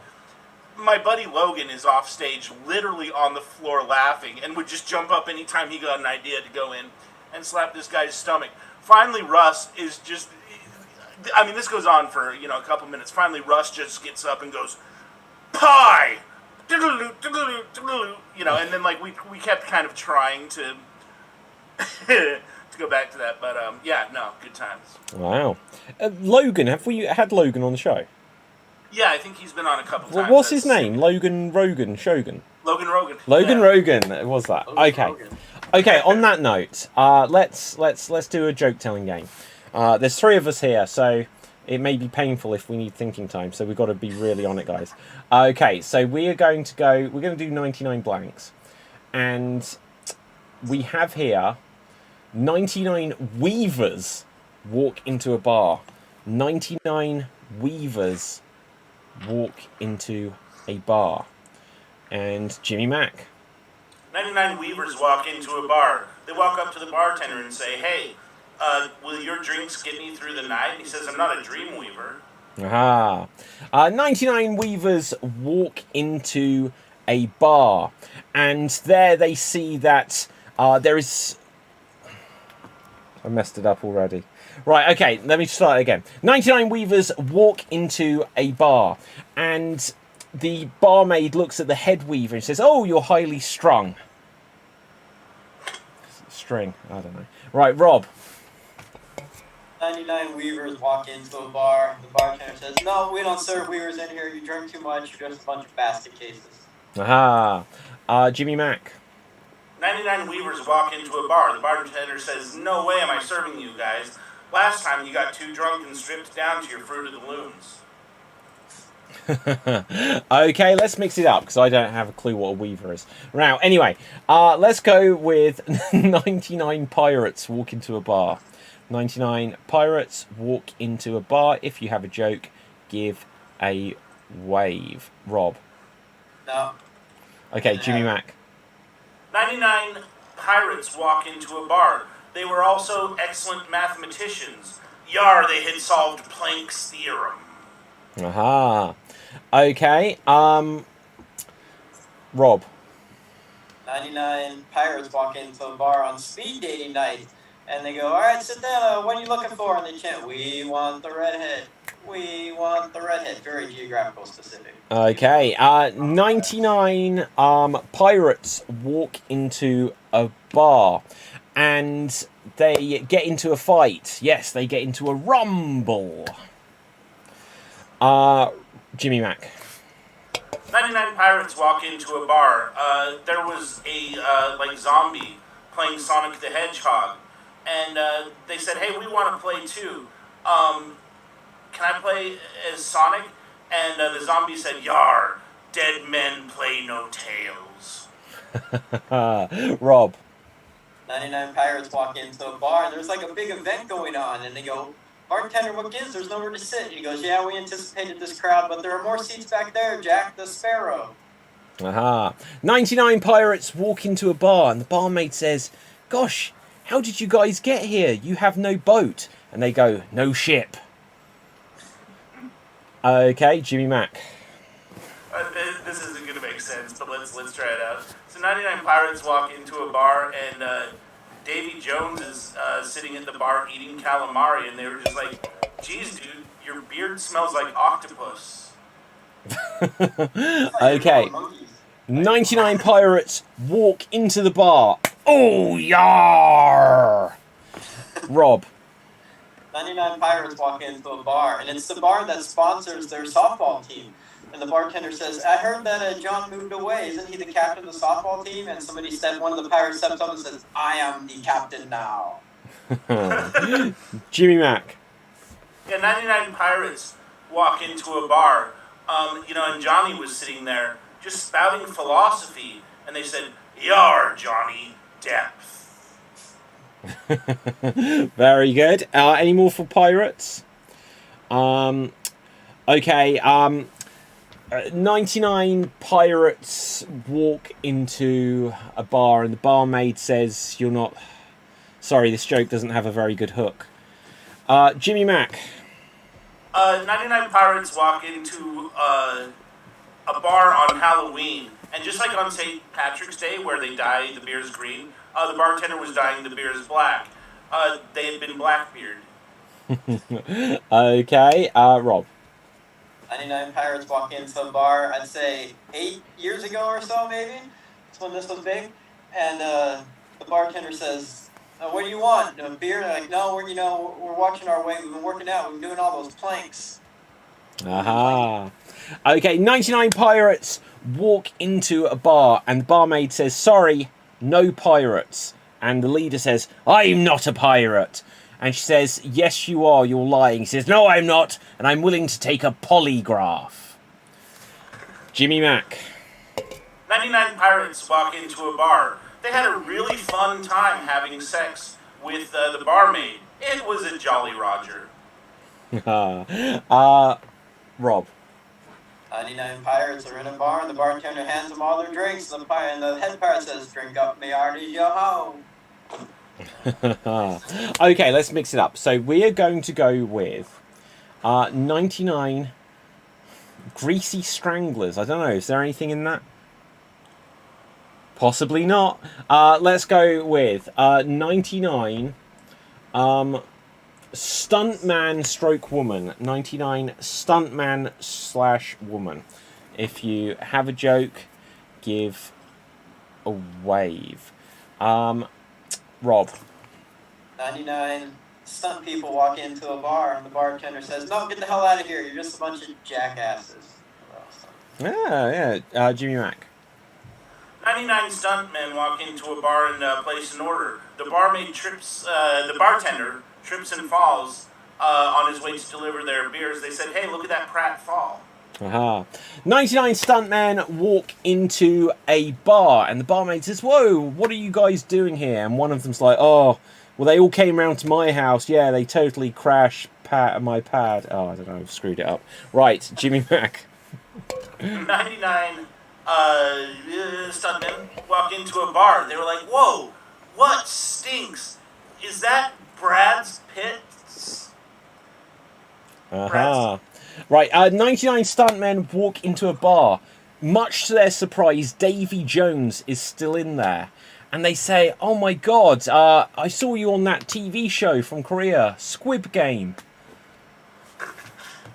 My buddy Logan is off stage, literally on the floor laughing, and would just jump up anytime he got an idea to go in and slap this guy's stomach. Finally, Russ is just, I mean, this goes on for, you know, a couple minutes. Finally, Russ just gets up and goes, pie! Diddle-oo, diddle-oo, diddle-oo. You know, and then, like, we kept kind of trying to to go back to that, but, good times. Wow. Logan, have we had Logan on the show? Yeah, I think he's been on a couple times. What's his name? Logan Rogan? Shogun? Logan Rogan. Logan Rogan, was that? Okay. Okay, on that note, let's do a joke-telling game. There's three of us here, so It may be painful if we need thinking time, so we've got to be really on it, guys. Okay, so we're going to do 99 blanks. And we have here 99 weavers walk into a bar. 99 weavers walk into a bar. And Jimmy Mac. 99 weavers walk into a bar. They walk up to the bartender and say, hey, will your drinks get me through the night? And he says, I'm not a dream weaver. Aha. 99 weavers walk into a bar. And there they see that there is... I messed it up already. Right, okay, let me start again. 99 weavers walk into a bar. And the barmaid looks at the head weaver and says, oh, you're highly strung. String, I don't know. Right, Rob. 99 weavers walk into a bar. The bartender says, no, we don't serve weavers in here. You drink too much. You're just a bunch of basket cases. Aha. Jimmy Mac. 99 weavers walk into a bar. The bartender says, no way am I serving you guys. Last time you got too drunk and stripped down to your Fruit of the Looms. Okay, let's mix it up because I don't have a clue what a weaver is. Now, anyway, let's go with 99 pirates walk into a bar. 99 pirates walk into a bar. If you have a joke, give a wave. Rob. No. Okay, Jimmy Mac. 99 pirates walk into a bar. They were also excellent mathematicians. Yar, they had solved Planck's theorem. Aha. Okay, Rob. 99 pirates walk into a bar on speed dating night, and they go, all right, sit down, what are you looking for? And they chant, we want the redhead. We want the redhead. Very geographical specific. Okay, 99 pirates walk into a bar, and they get into a fight. Yes, they get into a rumble. Jimmy Mac. 99 pirates walk into a bar. There was a zombie playing Sonic the Hedgehog, and they said, "Hey, we want to play too. Can I play as Sonic?" And the zombie said, "Yar, dead men play no tales." Rob. 99 pirates walk into a bar, and there's like a big event going on, and they go, bartender, what gives? There's nowhere to sit. And he goes, yeah, we anticipated this crowd, but there are more seats back there, Jack the Sparrow. Aha. 99 pirates walk into a bar, and the barmaid says, gosh, how did you guys get here? You have no boat. And they go, no ship. Okay, Jimmy Mac. This isn't going to make sense, but let's try it out. So 99 pirates walk into a bar, and Davy Jones is sitting at the bar eating calamari, and they were just like, geez, dude, your beard smells like octopus. Okay. 99 pirates walk into the bar. Oh, yar! Rob. 99 pirates walk into a bar, and it's the bar that sponsors their softball team. And the bartender says, I heard that John moved away. Isn't he the captain of the softball team? And one of the pirates steps up and says, I am the captain now. Jimmy Mac. Yeah, 99 pirates walk into a bar, and Johnny was sitting there just spouting philosophy. And they said, yar, Johnny, depth. Very good. Any more for pirates? Okay. 99 pirates walk into a bar, and the barmaid says, you're not... Sorry, this joke doesn't have a very good hook. Jimmy Mac. 99 pirates walk into a bar on Halloween, and just like on St. Patrick's Day, where they dye the beers green, the bartender was dyeing the beers black. They had been Blackbeard. Okay, Rob. 99 pirates walk into a bar, I'd say 8 years ago or so, maybe. That's when this was big. And the bartender says, what do you want? A beer? They're like, no, we're watching our weight. We've been working out. We've been doing all those planks. Aha. Okay, 99 pirates walk into a bar, and the barmaid says, sorry, no pirates. And the leader says, I'm not a pirate. And she says, yes, you are. You're lying. He says, no, I'm not. And I'm willing to take a polygraph. Jimmy Mac. 99 pirates walk into a bar. They had a really fun time having sex with the barmaid. It was a Jolly Roger. Rob. 99 pirates are in a bar, and the bartender hands them all their drinks. And the head pirate says, drink up, me hearty, yo ho. Okay, let's mix it up. So we are going to go with 99 greasy stranglers. I don't know, is there anything in that? Possibly not. Let's go with 99 stuntman stroke woman. 99 stuntman / woman. If you have a joke, give a wave. Rob. 99 stunt people walk into a bar, and the bartender says, no, get the hell out of here. You're just a bunch of jackasses. Yeah. Jimmy Mac. 99 stuntmen walk into a bar and place an order. The barmaid trips, the bartender trips and falls on his way to deliver their beers. They said, hey, look at that Pratt fall. 99 stuntmen walk into a bar, and the barmaid says, whoa, what are you guys doing here? And one of them's like, oh, well, they all came round to my house. Yeah, they totally crashed my pad. Oh, I don't know, I've screwed it up. Right, Jimmy Mac. 99 stuntmen walk into a bar. They were like, whoa, what stinks? Is that Brad's Pitt's? Right, 99 stuntmen walk into a bar. Much to their surprise, Davy Jones is still in there. And they say, oh my god, I saw you on that TV show from Korea, Squid Game.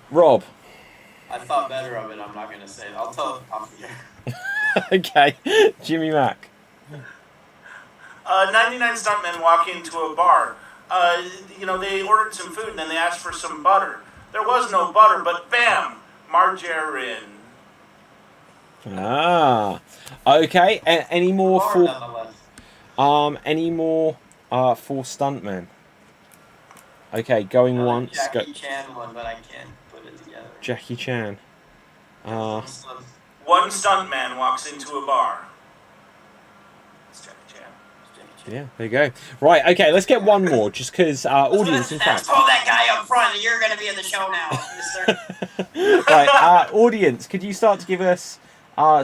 Rob. I thought better of it, I'm not going to say it. I'll tell it off here. Okay, Jimmy Mac. 99 stuntmen walk into a bar. They ordered some food and then they asked for some butter. There was no butter, but bam, margarine. Okay. Any more for for stuntmen? Okay, going once. Jackie Chan one, but I can't put it together. Jackie Chan. One stuntman walks into a bar. It's Jackie Chan. Yeah, there you go. Right, okay, let's get one more, just because audience, in fact. Pull that guy up front, you're going to be in the show now, mister. Right, audience, could you start to give us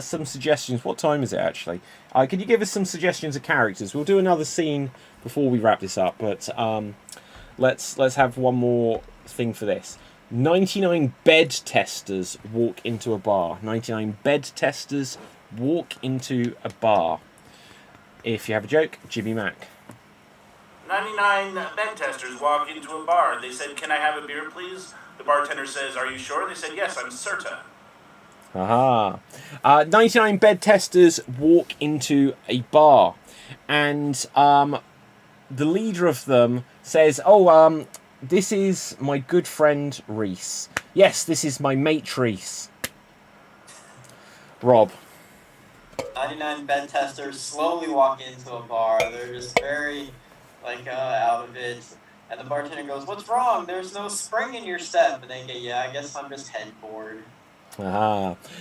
some suggestions? What time is it, actually? Could you give us some suggestions of characters? We'll do another scene before we wrap this up, but let's have one more thing for this. 99 bed testers walk into a bar. 99 bed testers walk into a bar. If you have a joke, Jimmy Mac. 99 bed testers walk into a bar. They said, can I have a beer, please? The bartender says, are you sure? They said, yes, I'm certain. 99 bed testers walk into a bar. And the leader of them says, oh, this is my good friend Reese. Yes, this is my mate Reese. Rob. 99 bed testers slowly walk into a bar. They're just very, out of it. And the bartender goes, what's wrong? There's no spring in your step. And they go, yeah, I guess I'm just head bored.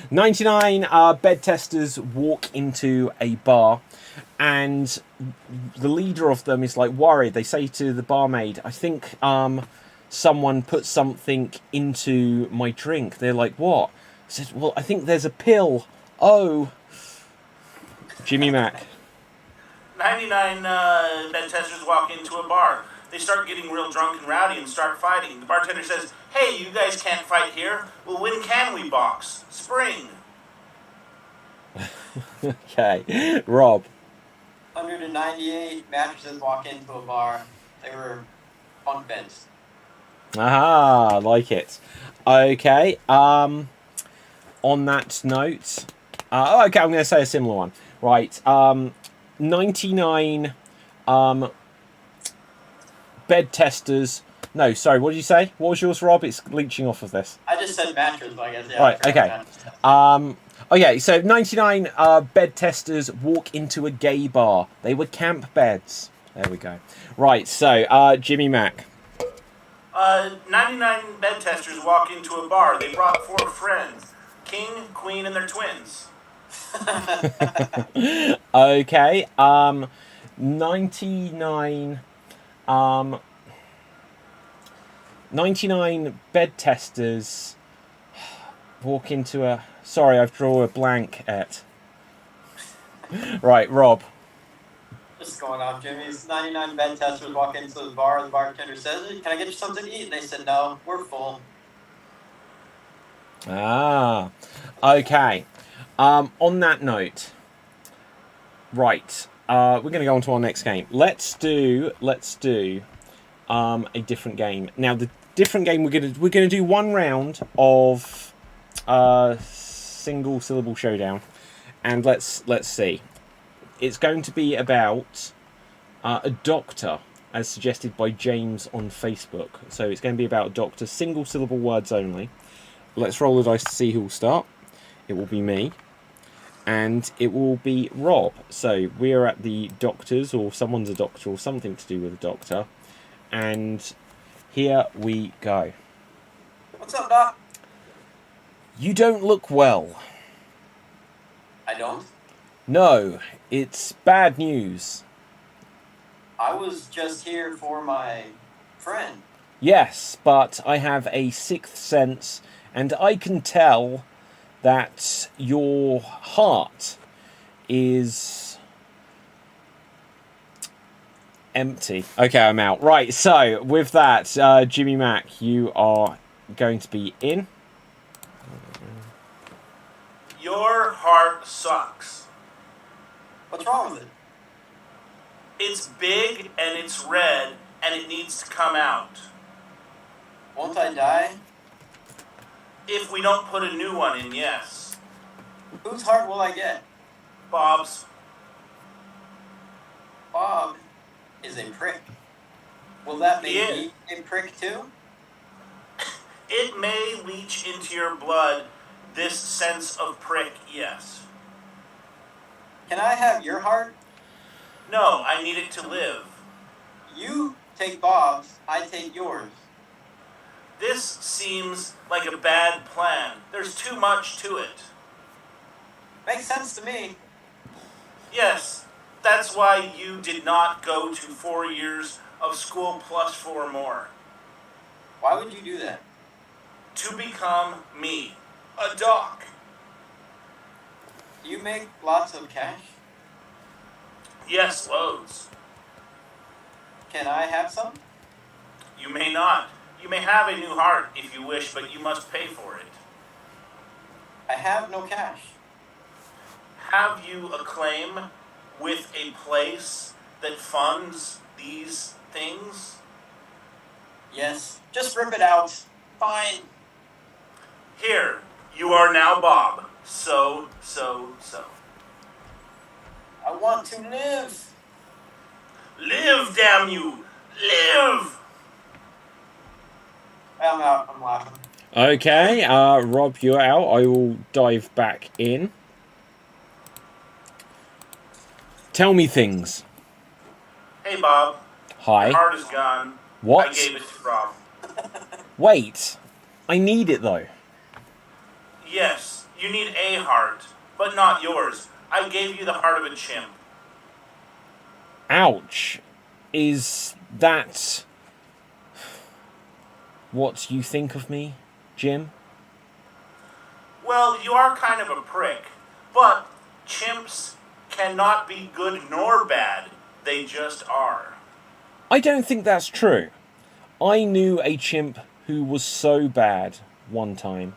99 bed testers walk into a bar. And the leader of them is worried. They say to the barmaid, I think someone put something into my drink. They're like, what? He says, well, I think there's a pill. Oh. Jimmy Mac. 99 bed testers walk into a bar. They start getting real drunk and rowdy and start fighting. The bartender says, hey, you guys can't fight here. Well, when can we box? Spring. Okay. Rob. 198 mattresses walk into a bar. They were bunk beds. I like it. Okay. On that note, okay, I'm going to say a similar one. Right. 99 bed testers. No, sorry. What did you say? What was yours, Rob? It's leeching off of this. I just said mattress, but I guess yeah. Right. Okay. Okay, so 99 bed testers walk into a gay bar. They were camp beds. There we go. Right, so Jimmy Mac. 99 bed testers walk into a bar. They brought 4 friends. King, queen, and their twins. Okay. 99. 99 bed testers walk into a... Sorry, I've drawn a blank at... Right, Rob. Just going off, Jimmy's 99 bed testers walk into the bar. The bartender says, "Can I get you something to eat?" And they said, "No, we're full." Ah, okay. On that note, right, we're going to go on to our next game. Let's do a different game. Now, the different game we're gonna do one round of single syllable showdown, and let's see. It's going to be about a doctor, as suggested by James on Facebook. So it's going to be about a doctor, single syllable words only. Let's roll the dice to see who will start. It will be me. And it will be Rob. So we're at the doctor's, or someone's a doctor, or something to do with a doctor. And here we go. What's up, Doc? You don't look well. I don't. No, it's bad news. I was just here for my friend. Yes, but I have a sixth sense, and I can tell that your heart is empty. Okay, I'm out. Right, so with that, Jimmy Mac, you are going to be in. Your heart sucks. What's wrong with it? It's big and it's red and it needs to come out. Won't I die? If we don't put a new one in, yes. Whose heart will I get? Bob's. Bob is a prick. Will that make Yeah. me a prick too? It may leach into your blood this sense of prick, yes. Can I have your heart? No, I need it to live. You take Bob's, I take yours. This seems like a bad plan. There's too much to it. Makes sense to me. Yes, that's why you did not go to 4 years of school plus 4 more. Why would you do that? To become me, a doc. Do you make lots of cash? Yes, loads. Can I have some? You may not. You may have a new heart if you wish, but you must pay for it. I have no cash. Have you a claim with a place that funds these things? Yes. Just rip it out. Fine. Here, you are now Bob. So. I want to live. Live, damn you! Live! I'm out. I'm laughing. Okay, Rob, you're out. I will dive back in. Tell me things. Hey, Bob. Hi. Your heart is gone. What? I gave it to Rob. Wait. I need it, though. Yes, you need a heart, but not yours. I gave you the heart of a chimp. Ouch. Is that what you think of me, Jim? Well, you are kind of a prick, but chimps cannot be good nor bad. They just are. I don't think that's true. I knew a chimp who was so bad one time.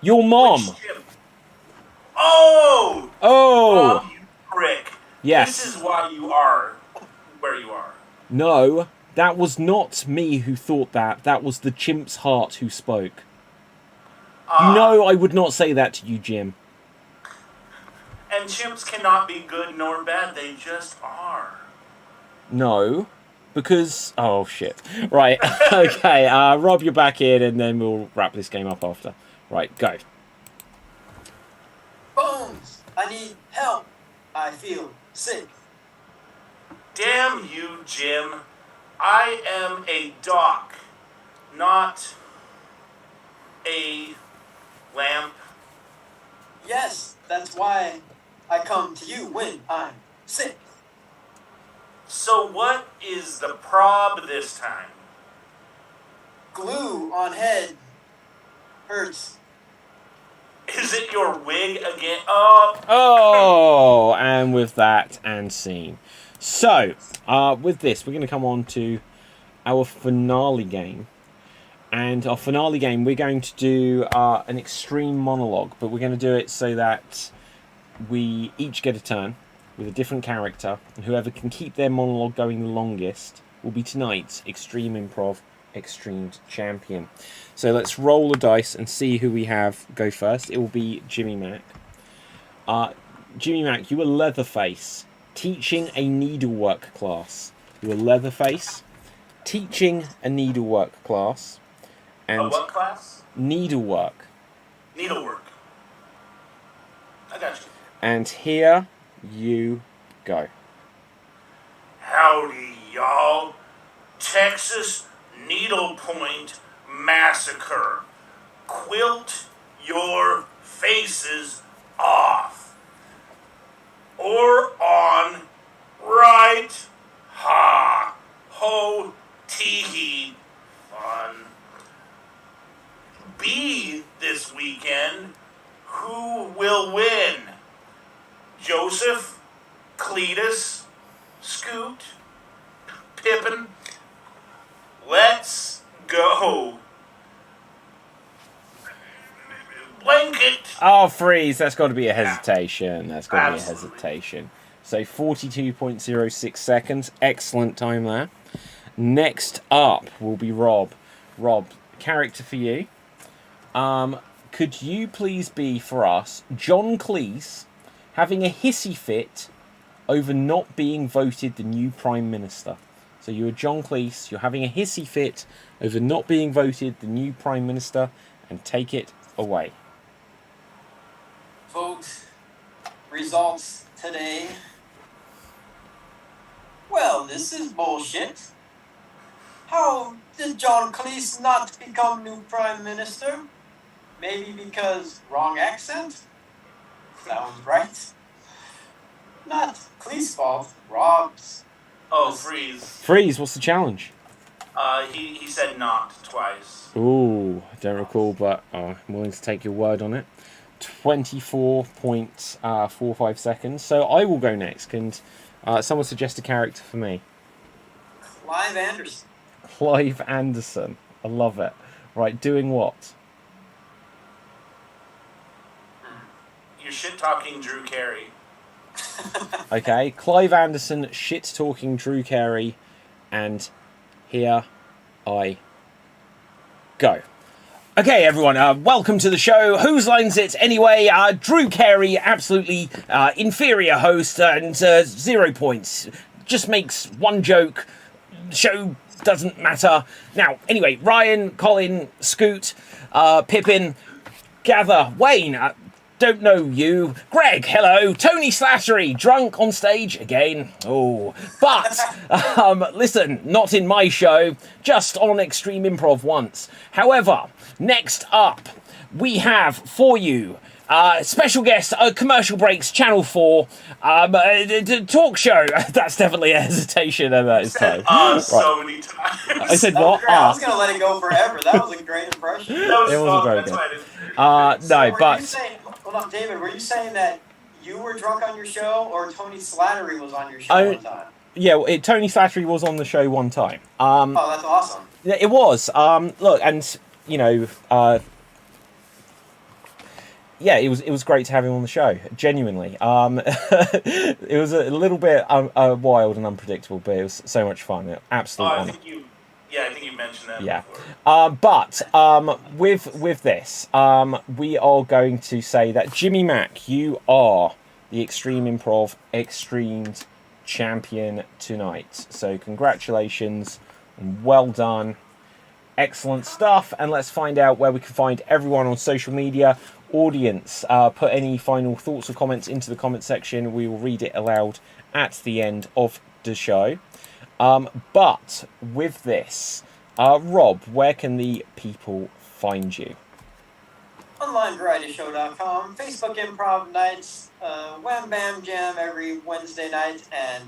Your mom! Which chimp? Oh! Oh! Bob, you prick. Yes. This is why you are where you are. No, that was not me who thought that. That was the chimp's heart who spoke. You know I would not say that to you, Jim. And chimps cannot be good nor bad. They just are. No, because... Oh, shit. Right, okay, Rob, you're back in, and then we'll wrap this game up after. Right, go. Bones! I need help. I feel sick. Damn you, Jim. I am a doc. not a lamp? Yes, that's why I come to you when I'm sick. So what is the prob this time? Glue on head hurts. Is it your wig again? Oh! Oh, and with that, and scene. So, with this, we're going to come on to our finale game. And our finale game, we're going to do an extreme monologue, but we're going to do it so that we each get a turn with a different character, and whoever can keep their monologue going the longest will be tonight's Extreme Improv XStreamed champion. So let's roll the dice and see who we have go first. It will be Jimmy Mac. Jimmy Mac, you were Leatherface, teaching a needlework class. You were Leatherface, teaching a needlework class. And a what class? Needlework. Needlework. I got you. And here you go. Howdy, y'all. Texas Needlepoint Massacre. Quilt your faces off. Or on right. Ha. Ho. Tee. Fun. Be this weekend. Who will win? Joseph, Cletus, Scoot, Pippin. Let's go. Blanket. Oh, freeze. That's got to be a hesitation. That's got to be a Absolutely. hesitation. So 42.06 seconds. Excellent time there. Next up will be Rob. Rob, character for you. Could you please be for us John Cleese having a hissy fit over not being voted the new Prime Minister? So you're John Cleese, you're having a hissy fit over not being voted the new Prime Minister, and take it away. Folks, results today. Well, this is bullshit. How did John Cleese not become new Prime Minister? Maybe because wrong accent? Sounds right. Not Cleese's fault, Rob's. Oh, freeze. Freeze, what's the challenge? He said not twice. Ooh, I don't recall, but I'm willing to take your word on it. 24.45 seconds. So I will go next. Can someone suggest a character for me? Clive Anderson. Clive Anderson. I love it. Right, doing what? You're shit-talking Drew Carey. Okay, Clive Anderson shit-talking Drew Carey, and here I go. Okay, everyone, welcome to the show. Whose line's it anyway? Drew Carey, absolutely inferior host, and 0 points. Just makes one joke. Show doesn't matter. Now, anyway, Ryan, Colin, Scoot, Pippin, Gather, Wayne, don't know you. Greg, hello. Tony Slattery, drunk on stage again. Oh, but listen, not in my show, just on Extreme Improv once. However, next up, we have for you special guest, Commercial Breaks, Channel 4, talk show. That's definitely a hesitation at that time. So many times. I said what? I was going to let it go forever. That was a great impression. It wasn't very good. No, but... Hold on, David, were you saying that you were drunk on your show, or Tony Slattery was on your show one time? Yeah, Tony Slattery was on the show one time. Oh, that's awesome. Yeah, it was. Look, and, you know... yeah, it was great to have him on the show. Genuinely, it was a little bit wild and unpredictable, but it was so much fun. Absolutely. I think you mentioned that. Yeah. Before. But with this, we are going to say that Jimmy Mac, you are the Extreme Improv XStreamed champion tonight. So congratulations and well done. Excellent stuff. And let's find out where we can find everyone on social media. Audience, put any final thoughts or comments into the comment section. We will read it aloud at the end of the show. But with this, Rob, where can the people find you? OnlineVarietyShow.com, Facebook Improv Nights, Wham Bam Jam every Wednesday night, and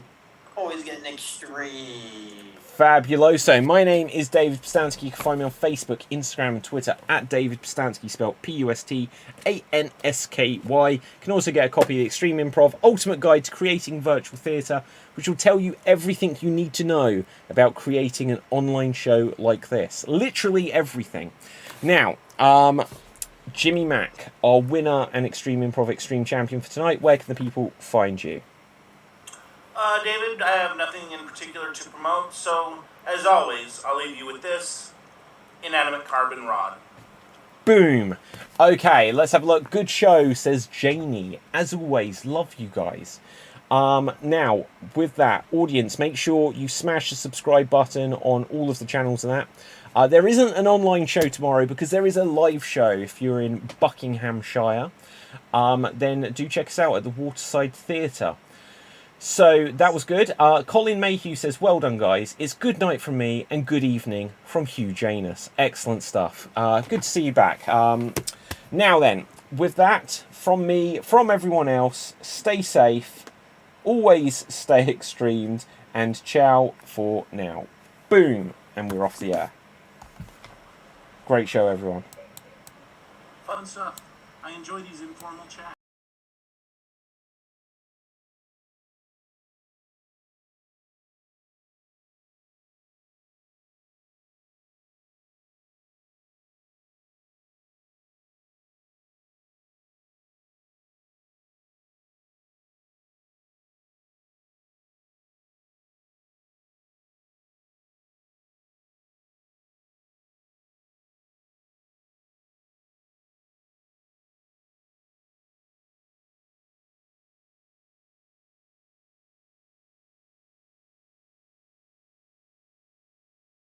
always getting extreme. Fabuloso. My name is David Pistansky. You can find me on Facebook, Instagram, and Twitter at David Pistansky, spelled Pustansky. You can also get a copy of the Extreme Improv Ultimate Guide to Creating Virtual Theatre, which will tell you everything you need to know about creating an online show like this. Literally everything. Now, Jimmy Mack, our winner and Extreme Improv Extreme Champion for tonight, where can the people find you? David, I have nothing in particular to promote, so as always, I'll leave you with this inanimate carbon rod. Boom. Okay, let's have a look. Good show, says Janie. As always, love you guys. Now, with that, audience, make sure you smash the subscribe button on all of the channels and that. There isn't an online show tomorrow because there is a live show if you're in Buckinghamshire. Then do check us out at the Waterside Theatre. So that was good. Colin Mayhew says, well done, guys. It's good night from me and good evening from Hugh Janus. Excellent stuff. Good to see you back. Now then, with that, from me, from everyone else, stay safe, always stay extremed, and ciao for now. Boom. And we're off the air. Great show, everyone. Fun stuff. I enjoy these informal chats.